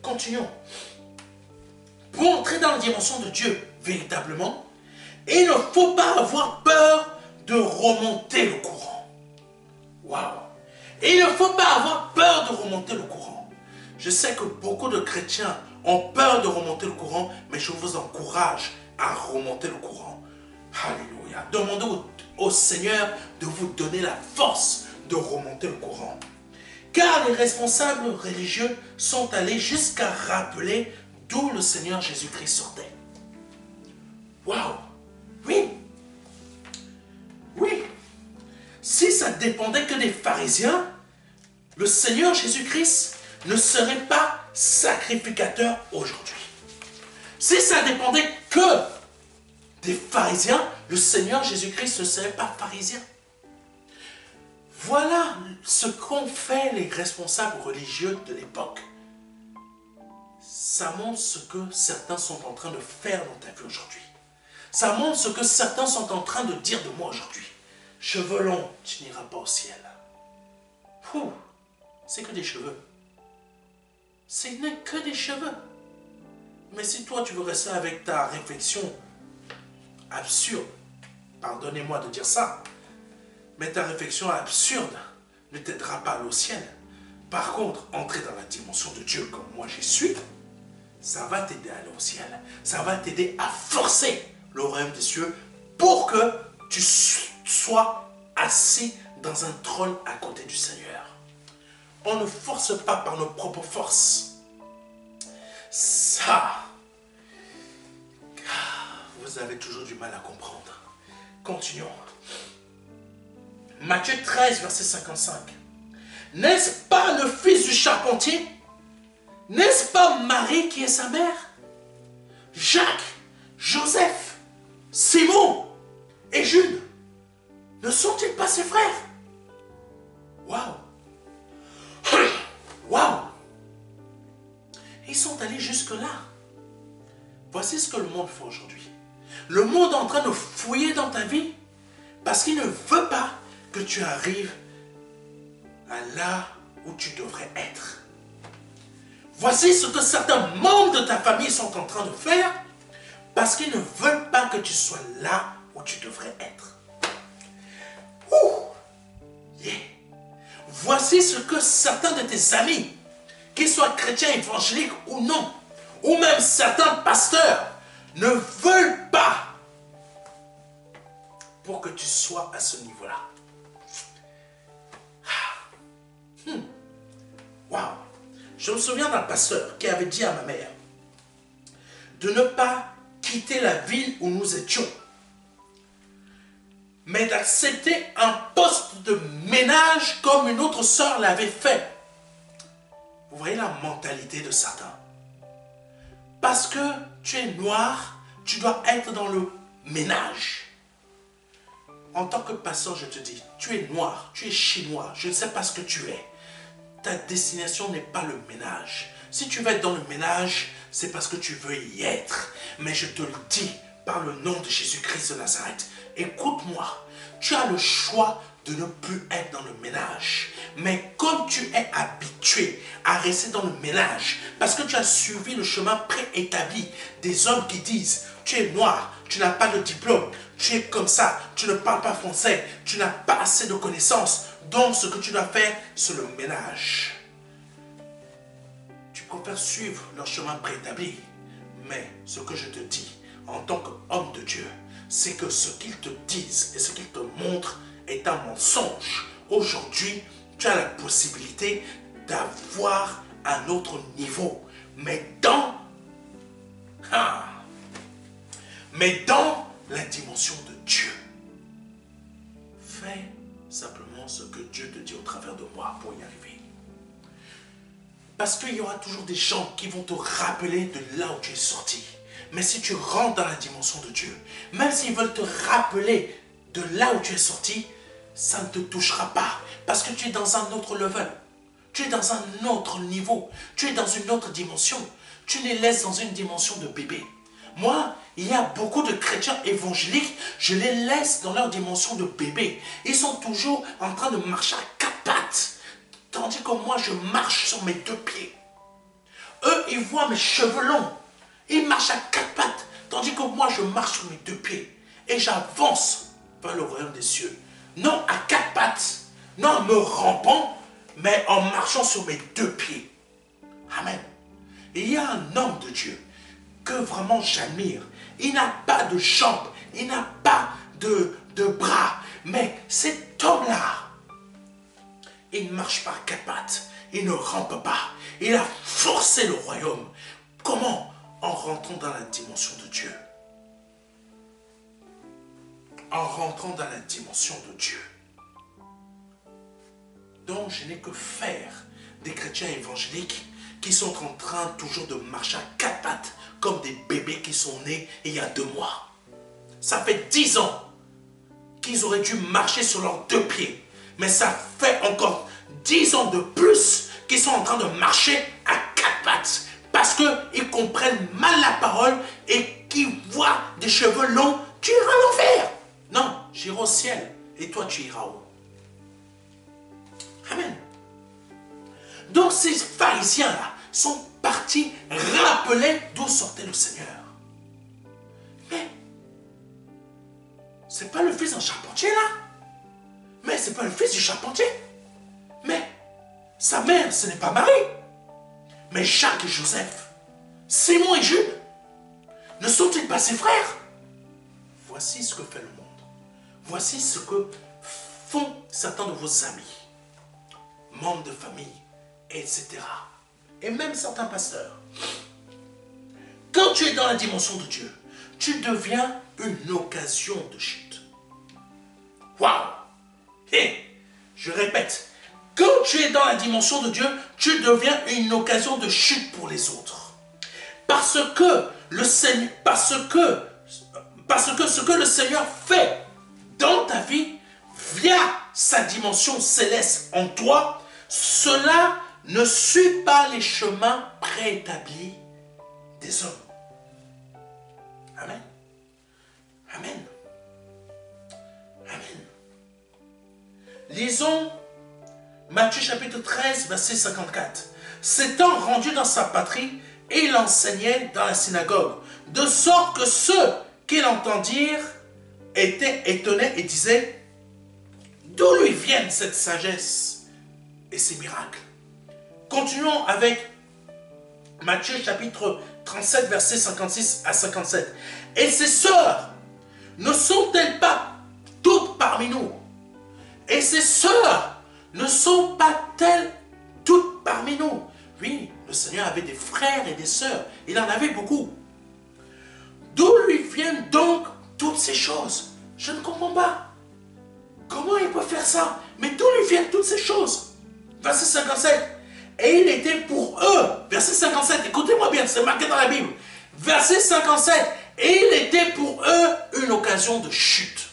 Continuons. Pour entrer dans la dimension de Dieu véritablement, il ne faut pas avoir peur de remonter le courant. Waouh! Il ne faut pas avoir peur de remonter le courant. Je sais que beaucoup de chrétiens ont peur de remonter le courant, mais je vous encourage à remonter le courant. Alléluia. Demandez au Seigneur de vous donner la force de remonter le courant. Car les responsables religieux sont allés jusqu'à rappeler d'où le Seigneur Jésus-Christ sortait. Waouh! Oui! Oui! Si ça dépendait que des pharisiens, le Seigneur Jésus-Christ ne serait pas sacrificateur aujourd'hui. Si ça dépendait que des pharisiens, le Seigneur Jésus-Christ ne serait pas pharisien. Voilà ce qu'ont fait les responsables religieux de l'époque. Ça montre ce que certains sont en train de faire dans ta vie aujourd'hui. Ça montre ce que certains sont en train de dire de moi aujourd'hui. Cheveux longs, tu n'iras pas au ciel. C'est que des cheveux. Ce n'est que des cheveux. Mais si toi tu veux rester avec ta réflexion absurde, pardonnez-moi de dire ça, mais ta réflexion absurde ne t'aidera pas à aller au ciel. Par contre, entrer dans la dimension de Dieu comme moi j'y suis, ça va t'aider à aller au ciel. Ça va t'aider à forcer le royaume des cieux pour que tu sois assis dans un trône à côté du Seigneur. On ne force pas par nos propres forces. Ça, vous avez toujours du mal à comprendre. Continuons. Matthieu 13, verset 55. N'est-ce pas le fils du charpentier? N'est-ce pas Marie qui est sa mère? Jacques, Joseph, Simon et Jude, ne sont-ils pas ses frères? Waouh! Waouh! Ils sont allés jusque-là. Voici ce que le monde fait aujourd'hui. Le monde est en train de fouiller dans ta vie parce qu'il ne veut pas que tu arrives à là où tu devrais être. Voici ce que certains membres de ta famille sont en train de faire parce qu'ils ne veulent pas que tu sois là où tu devrais être. Yeah. Voici ce que certains de tes amis, qu'ils soient chrétiens évangéliques ou non, ou même certains pasteurs, ne veulent pas pour que tu sois à ce niveau-là. Waouh! Je me souviens d'un pasteur qui avait dit à ma mère de ne pas quitter la ville où nous étions, mais d'accepter un poste de ménage comme une autre sœur l'avait fait. Vous voyez la mentalité de Satan. Parce que tu es noir, tu dois être dans le ménage. En tant que pasteur, je te dis, tu es noir, tu es chinois, je ne sais pas ce que tu es. Ta destination n'est pas le ménage. Si tu veux être dans le ménage, c'est parce que tu veux y être. Mais je te le dis par le nom de Jésus-Christ de Nazareth. Écoute-moi, tu as le choix de ne plus être dans le ménage. Mais comme tu es habitué à rester dans le ménage, parce que tu as suivi le chemin préétabli des hommes qui disent, tu es noir, tu n'as pas de diplôme, tu es comme ça, tu ne parles pas français, tu n'as pas assez de connaissances, donc ce que tu dois faire, c'est le ménage. Tu préfères suivre leur chemin préétabli, mais ce que je te dis, en tant qu'homme de Dieu, c'est que ce qu'ils te disent et ce qu'ils te montrent est un mensonge. Aujourd'hui, tu as la possibilité d'avoir un autre niveau, mais dans la dimension de Dieu. Fais simplement ce que Dieu te dit au travers de moi pour y arriver. Parce qu'il y aura toujours des gens qui vont te rappeler de là où tu es sorti. Mais si tu rentres dans la dimension de Dieu, même s'ils veulent te rappeler de là où tu es sorti, ça ne te touchera pas. Parce que tu es dans un autre level. Tu es dans un autre niveau. Tu es dans une autre dimension. Tu les laisses dans une dimension de bébé. Moi, il y a beaucoup de chrétiens évangéliques, je les laisse dans leur dimension de bébé. Ils sont toujours en train de marcher à 4 pattes. Tandis que moi, je marche sur mes 2 pieds. Eux, ils voient mes cheveux longs. Ils marchent à 4 pattes. Tandis que moi, je marche sur mes 2 pieds. Et j'avance vers le royaume des cieux. Non à 4 pattes. Non en me rampant, mais en marchant sur mes 2 pieds. Amen. Et il y a un homme de Dieu que vraiment j'admire. Il n'a pas de jambes, il n'a pas de bras, mais cet homme-là, il ne marche pas à 4 pattes, il ne rampe pas, il a forcé le royaume. Comment? En rentrant dans la dimension de Dieu. En rentrant dans la dimension de Dieu. Donc je n'ai que faire des chrétiens évangéliques qui sont en train toujours de marcher à quatre pattes comme des bébés qui sont nés il y a 2 mois. Ça fait 10 ans qu'ils auraient dû marcher sur leurs 2 pieds. Mais ça fait encore 10 ans de plus qu'ils sont en train de marcher à 4 pattes. Parce qu'ils comprennent mal la parole et qu'ils voient des cheveux longs. Tu iras à l'enfer. Non, j'irai au ciel. Et toi, tu iras où? Amen. Donc ces pharisiens-là sont partis rappeler d'où sortait le Seigneur. Mais c'est pas le fils d'un charpentier là. Mais c'est pas le fils du charpentier. Mais sa mère, ce n'est pas Marie. Mais Jacques et Joseph, Simon et Jude, ne sont-ils pas ses frères? Voici ce que fait le monde. Voici ce que font certains de vos amis, membres de famille, etc. Et même certains pasteurs. Quand tu es dans la dimension de Dieu, tu deviens une occasion de chute. Waouh! Et je répète, quand tu es dans la dimension de Dieu, tu deviens une occasion de chute pour les autres. Parce que le Seigneur, parce que ce que le Seigneur fait dans ta vie, via sa dimension céleste en toi, cela ne suit pas les chemins préétablis des hommes. Amen. Amen. Amen. Lisons Matthieu chapitre 13, verset 54. S'étant rendu dans sa patrie, il enseignait dans la synagogue, de sorte que ceux qui l'entendirent étaient étonnés et disaient: d'où lui viennent cette sagesse et ces miracles? Continuons avec Matthieu chapitre 37, verset 56 à 57. Et ses sœurs, ne sont-elles pas toutes parmi nous? Et ses sœurs, ne sont pas-elles toutes parmi nous? Oui, le Seigneur avait des frères et des sœurs. Il en avait beaucoup. D'où lui viennent donc toutes ces choses? Je ne comprends pas. Comment il peut faire ça? Mais d'où lui viennent toutes ces choses? Verset 57. Et il était pour eux. Verset 57. Écoutez-moi bien, c'est marqué dans la Bible. Verset 57. Et il était pour eux une occasion de chute.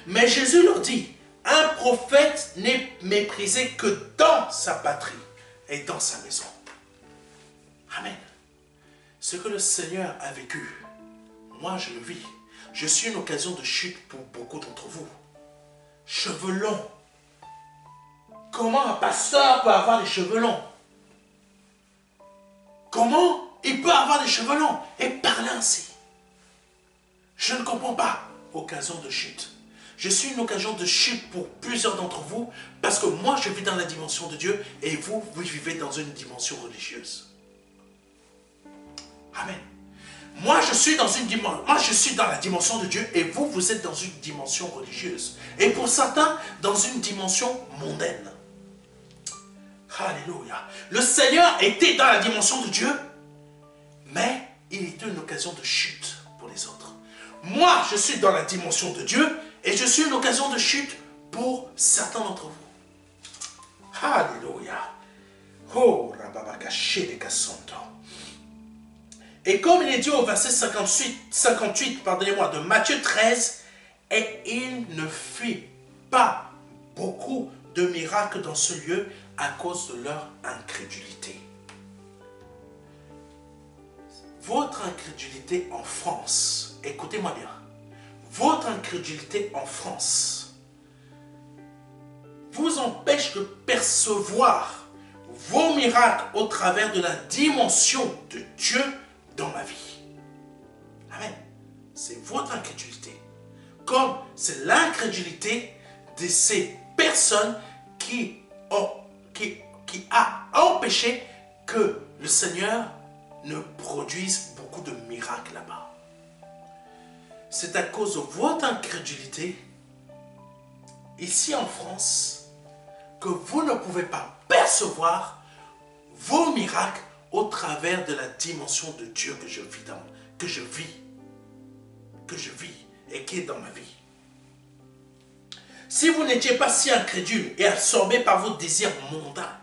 Mais Jésus leur dit: un prophète n'est méprisé que dans sa patrie et dans sa maison. Amen. Ce que le Seigneur a vécu, moi je le vis. Je suis une occasion de chute pour beaucoup d'entre vous. Cheveux longs. Comment un pasteur peut avoir des cheveux longs? Comment il peut avoir des cheveux longs et parler ainsi? Je ne comprends pas. Occasion de chute. Je suis une occasion de chute pour plusieurs d'entre vous parce que moi je vis dans la dimension de Dieu et vous, vous vivez dans une dimension religieuse. Amen. Moi je suis dans la dimension de Dieu et vous, vous êtes dans une dimension religieuse. Et pour certains, dans une dimension mondaine. Alléluia. Le Seigneur était dans la dimension de Dieu, mais il était une occasion de chute pour les autres. Moi, je suis dans la dimension de Dieu et je suis une occasion de chute pour certains d'entre vous. Alléluia. Oh, Rababakaché de Cassandro. Et comme il est dit au verset 58 pardonnez-moi, de Matthieu 13, et il ne fit pas beaucoup de miracles dans ce lieu à cause de leur incrédulité. Votre incrédulité en France, écoutez-moi bien, votre incrédulité en France vous empêche de percevoir vos miracles au travers de la dimension de Dieu dans ma vie. Amen. C'est votre incrédulité. Comme c'est l'incrédulité de ces personnes qui a empêché que le Seigneur ne produise beaucoup de miracles là-bas. C'est à cause de votre incrédulité, ici en France, que vous ne pouvez pas percevoir vos miracles au travers de la dimension de Dieu que je vis et qui est dans ma vie. si vous n'étiez pas si incrédule et absorbé par vos désirs mondains,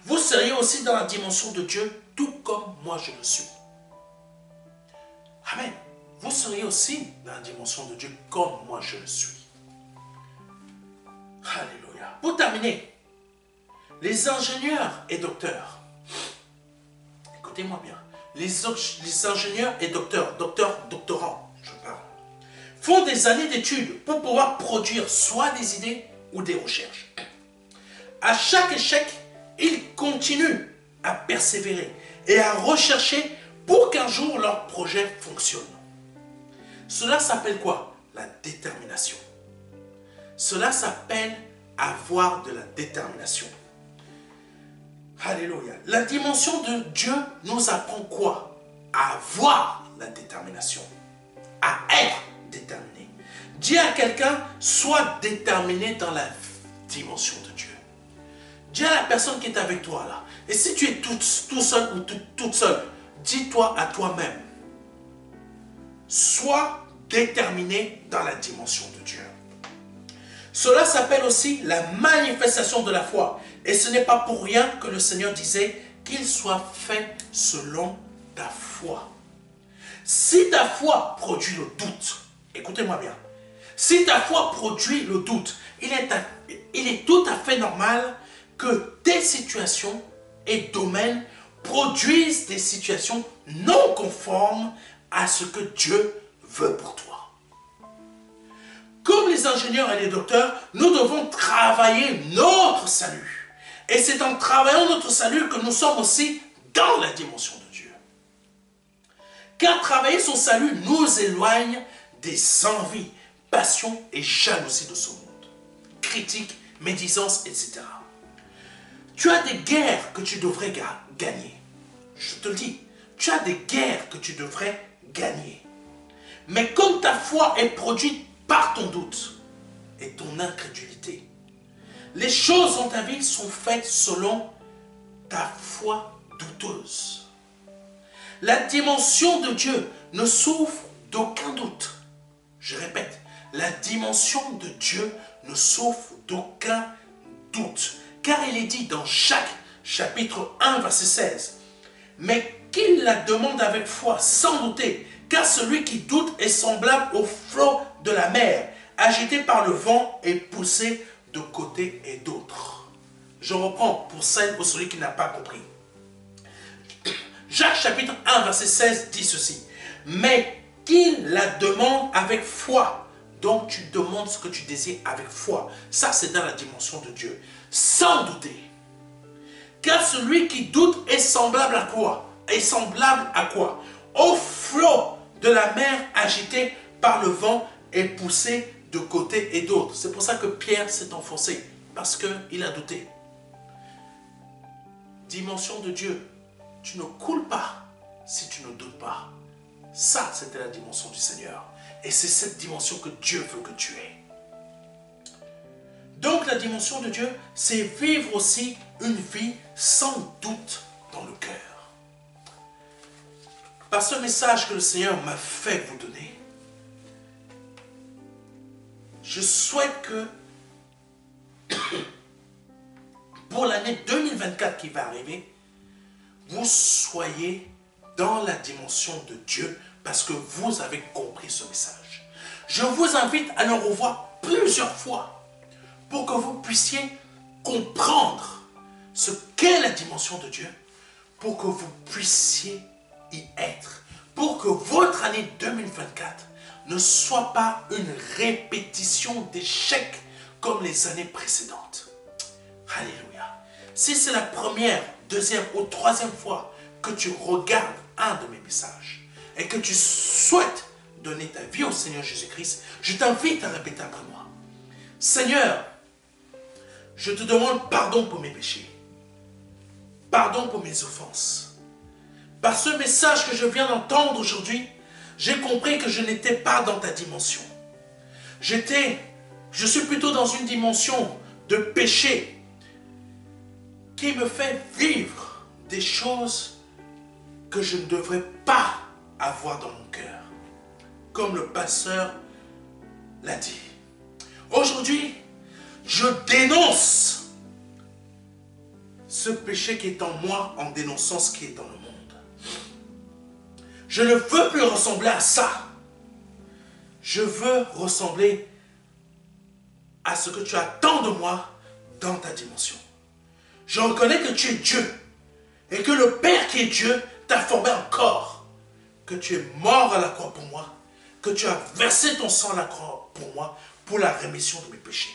vous seriez aussi dans la dimension de Dieu, tout comme moi je le suis. Amen. Vous seriez aussi dans la dimension de Dieu, comme moi je le suis. Alléluia. Pour terminer, les ingénieurs et docteurs, écoutez-moi bien, les ingénieurs et doctorants, je parle, font des années d'études pour pouvoir produire soit des idées ou des recherches. À chaque échec, ils continuent à persévérer et à rechercher pour qu'un jour leur projet fonctionne. Cela s'appelle quoi? La détermination. Cela s'appelle avoir de la détermination. Alléluia. La dimension de Dieu nous apprend quoi? À avoir la détermination. À être déterminé. Dis à quelqu'un, sois déterminé dans la dimension de Dieu. Dis à la personne qui est avec toi là. Et si tu es tout seul ou toute seule, dis-toi à toi-même. Sois déterminé dans la dimension de Dieu. Cela s'appelle aussi la manifestation de la foi. Et ce n'est pas pour rien que le Seigneur disait qu'il soit fait selon ta foi. Si ta foi produit le doute, écoutez-moi bien, si ta foi produit le doute, il est tout à fait normal que tes situations et domaines produisent des situations non conformes à ce que Dieu veut pour toi. Comme les ingénieurs et les docteurs, nous devons travailler notre salut. Et c'est en travaillant notre salut que nous sommes aussi dans la dimension de Dieu. Car travailler son salut nous éloigne des envies, passions et jalousies de ce monde. Critiques, médisances, etc. Tu as des guerres que tu devrais gagner. Je te le dis, tu as des guerres que tu devrais gagner. Mais comme ta foi est produite par ton doute et ton incrédulité, les choses dans ta vie sont faites selon ta foi douteuse. La dimension de Dieu ne souffre d'aucun doute. Je répète, la dimension de Dieu ne souffre d'aucun doute. Car il est dit dans Jacques chapitre 1 verset 16, « Mais qu'il la demande avec foi, sans douter, car celui qui doute est semblable au flot de la mer, agité par le vent et poussé de côté et d'autre. » Je reprends pour celle ou celui qui n'a pas compris. Jacques chapitre 1 verset 16 dit ceci, « Mais qu'il la demande avec foi. » Donc tu demandes ce que tu désires avec foi. Ça c'est dans la dimension de Dieu. Sans douter. Car celui qui doute est semblable à quoi? Est semblable à quoi? Au flot de la mer agité par le vent et poussé de côté et d'autre. C'est pour ça que Pierre s'est enfoncé. Parce qu'il a douté. Dimension de Dieu. Tu ne coules pas si tu ne doutes pas. Ça, c'était la dimension du Seigneur. Et c'est cette dimension que Dieu veut que tu aies. Donc la dimension de Dieu, c'est vivre aussi une vie sans doute dans le cœur. Par ce message que le Seigneur m'a fait vous donner, je souhaite que pour l'année 2024 qui va arriver, vous soyez dans la dimension de Dieu parce que vous avez compris ce message. Je vous invite à le revoir plusieurs fois pour que vous puissiez comprendre ce qu'est la dimension de Dieu, pour que vous puissiez y être, pour que votre année 2024 ne soit pas une répétition d'échecs comme les années précédentes. Alléluia. Si c'est la première, deuxième ou troisième fois que tu regardes un de mes messages et que tu souhaites donner ta vie au Seigneur Jésus-Christ, je t'invite à répéter après moi. Seigneur, je te demande pardon pour mes péchés. Pardon pour mes offenses. Par ce message que je viens d'entendre aujourd'hui, j'ai compris que je n'étais pas dans ta dimension. Je suis plutôt dans une dimension de péché qui me fait vivre des choses que je ne devrais pas avoir dans mon cœur. Comme le pasteur l'a dit. Aujourd'hui, aujourd'hui, je dénonce ce péché qui est en moi en dénonçant ce qui est dans le monde. Je ne veux plus ressembler à ça. Je veux ressembler à ce que tu attends de moi dans ta dimension. Je reconnais que tu es Dieu et que le Père qui est Dieu t'a formé en corps, que tu es mort à la croix pour moi, que tu as versé ton sang à la croix pour moi, pour la rémission de mes péchés.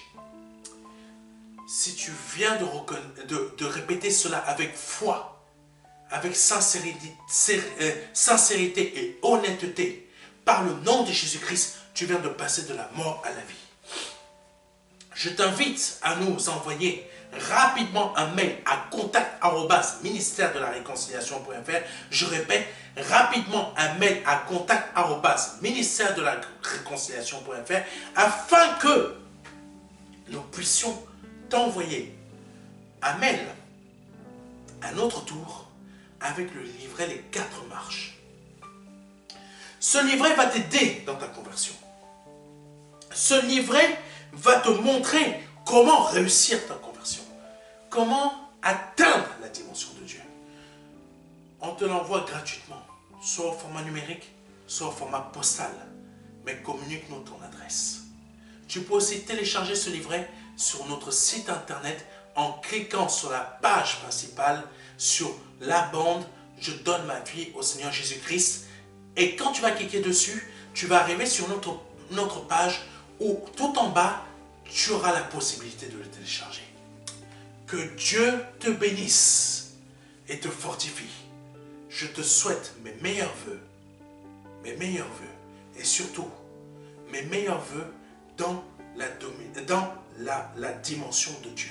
Si tu viens de répéter cela avec foi, avec sincérité et honnêteté, par le nom de Jésus-Christ, tu viens de passer de la mort à la vie. Je t'invite à nous envoyer rapidement un mail à contact@ministère-de-la-réconciliation.fr. Je répète, rapidement un mail à contact@ministère-de-la-réconciliation.fr afin que nous puissions t'envoyer un mail à notre tour avec le livret Les 4 marches. Ce livret va t'aider dans ta conversion. Ce livret va te montrer comment réussir ta conversion. Comment atteindre la dimension de Dieu. On te l'envoie gratuitement, soit au format numérique, soit au format postal. Mais communique-nous ton adresse. Tu peux aussi télécharger ce livret sur notre site internet en cliquant sur la page principale, sur la bande « Je donne ma vie au Seigneur Jésus-Christ ». Et quand tu vas cliquer dessus, tu vas arriver sur notre page où tout en bas, tu auras la possibilité de le télécharger. Que Dieu te bénisse et te fortifie. Je te souhaite mes meilleurs vœux et surtout mes meilleurs vœux dans la dimension de Dieu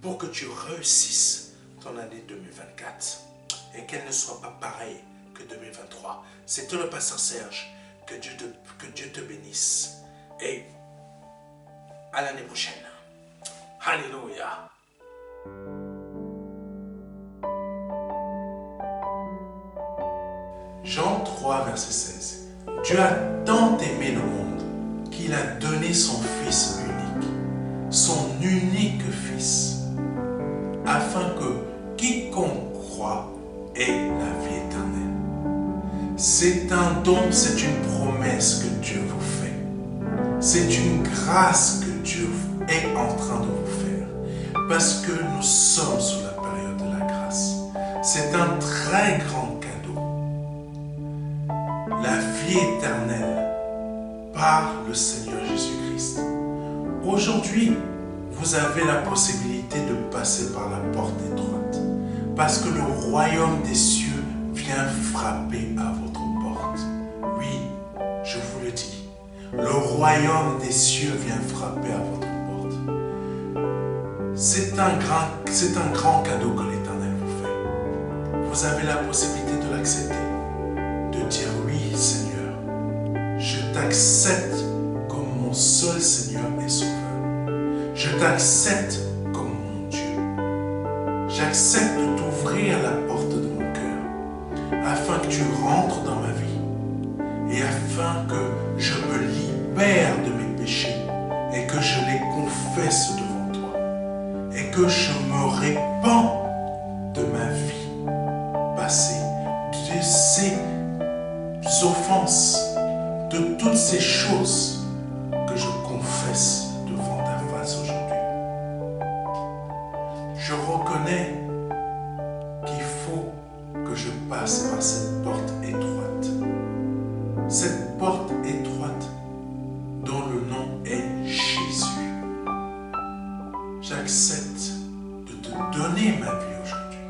pour que tu réussisses ton année 2024 et qu'elle ne soit pas pareille que 2023. C'était le pasteur Serge. Que Dieu te bénisse et à l'année prochaine. Alléluia. Jean 3, verset 16. Dieu a tant aimé le monde qu'il a donné son Fils unique Fils, afin que quiconque croit ait la vie éternelle. C'est un don, c'est une promesse que Dieu vous fait. C'est une grâce que Dieu est en train de vous faire. Parce que nous sommes sous la période de la grâce. C'est un très grand cadeau. La vie éternelle par le Seigneur Jésus-Christ. Aujourd'hui, vous avez la possibilité de passer par la porte étroite. Parce que le royaume des cieux vient frapper à votre porte. Oui, je vous le dis. Le royaume des cieux vient frapper à votre porte. C'est un grand cadeau que l'Éternel vous fait. Vous avez la possibilité de l'accepter. De dire oui, Seigneur. Je t'accepte comme mon seul Seigneur et Sauveur. Je t'accepte comme mon Dieu. J'accepte de t'ouvrir la porte de mon cœur afin que tu rentres dans ma vie et afin que je me libère de mes péchés et que je les confesse devant toi et que je me répands de ma vie passée, de ces offenses, de toutes ces choses que je confesse devant ta face aujourd'hui. Je reconnais qu'il faut que je passe par cette porte étroite. Cette porte étroite dont le nom est Jésus. J'accepte de te donner ma vie aujourd'hui.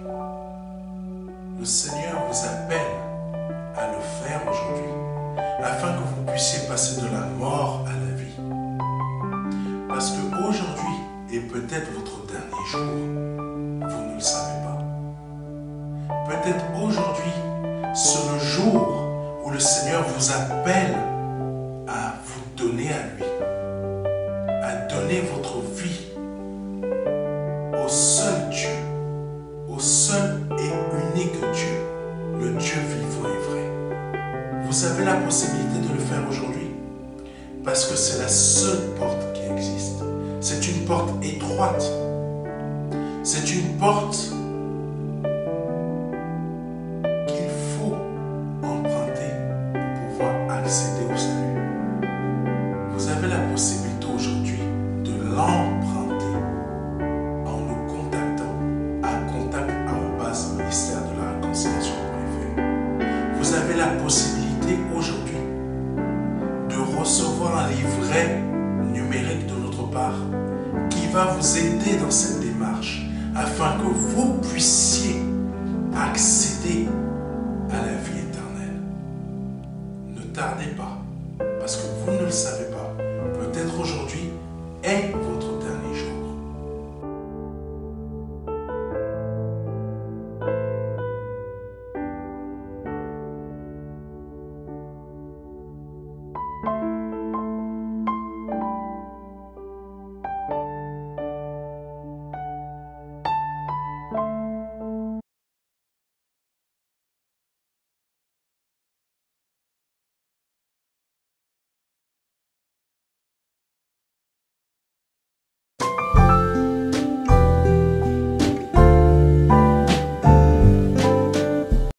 Le Seigneur vous appelle à le faire aujourd'hui afin que vous puissiez passer de la mort à la vie. Parce qu'aujourd'hui est peut-être votre dernier jour. Vous ne le savez pas. Peut-être aujourd'hui, c'est le jour où le Seigneur vous appelle à vous donner à lui, à donner votre vie au seul Dieu, au seul et unique Dieu, le Dieu vivant et vrai. Vous avez la possibilité de le faire aujourd'hui parce que c'est la seule porte qui existe. porte étroite. C'est une porte qu'il faut emprunter pour pouvoir accéder au salut. Vous avez la possibilité aujourd'hui de l'emprunter en nous contactant à contact@ministère-de-la-réconciliation.fr. Vous avez la possibilité aujourd'hui de recevoir un livret numérique de notre part qui va vous aider dans cette démarche afin que vous puissiez accéder à la vie éternelle. Ne tardez pas.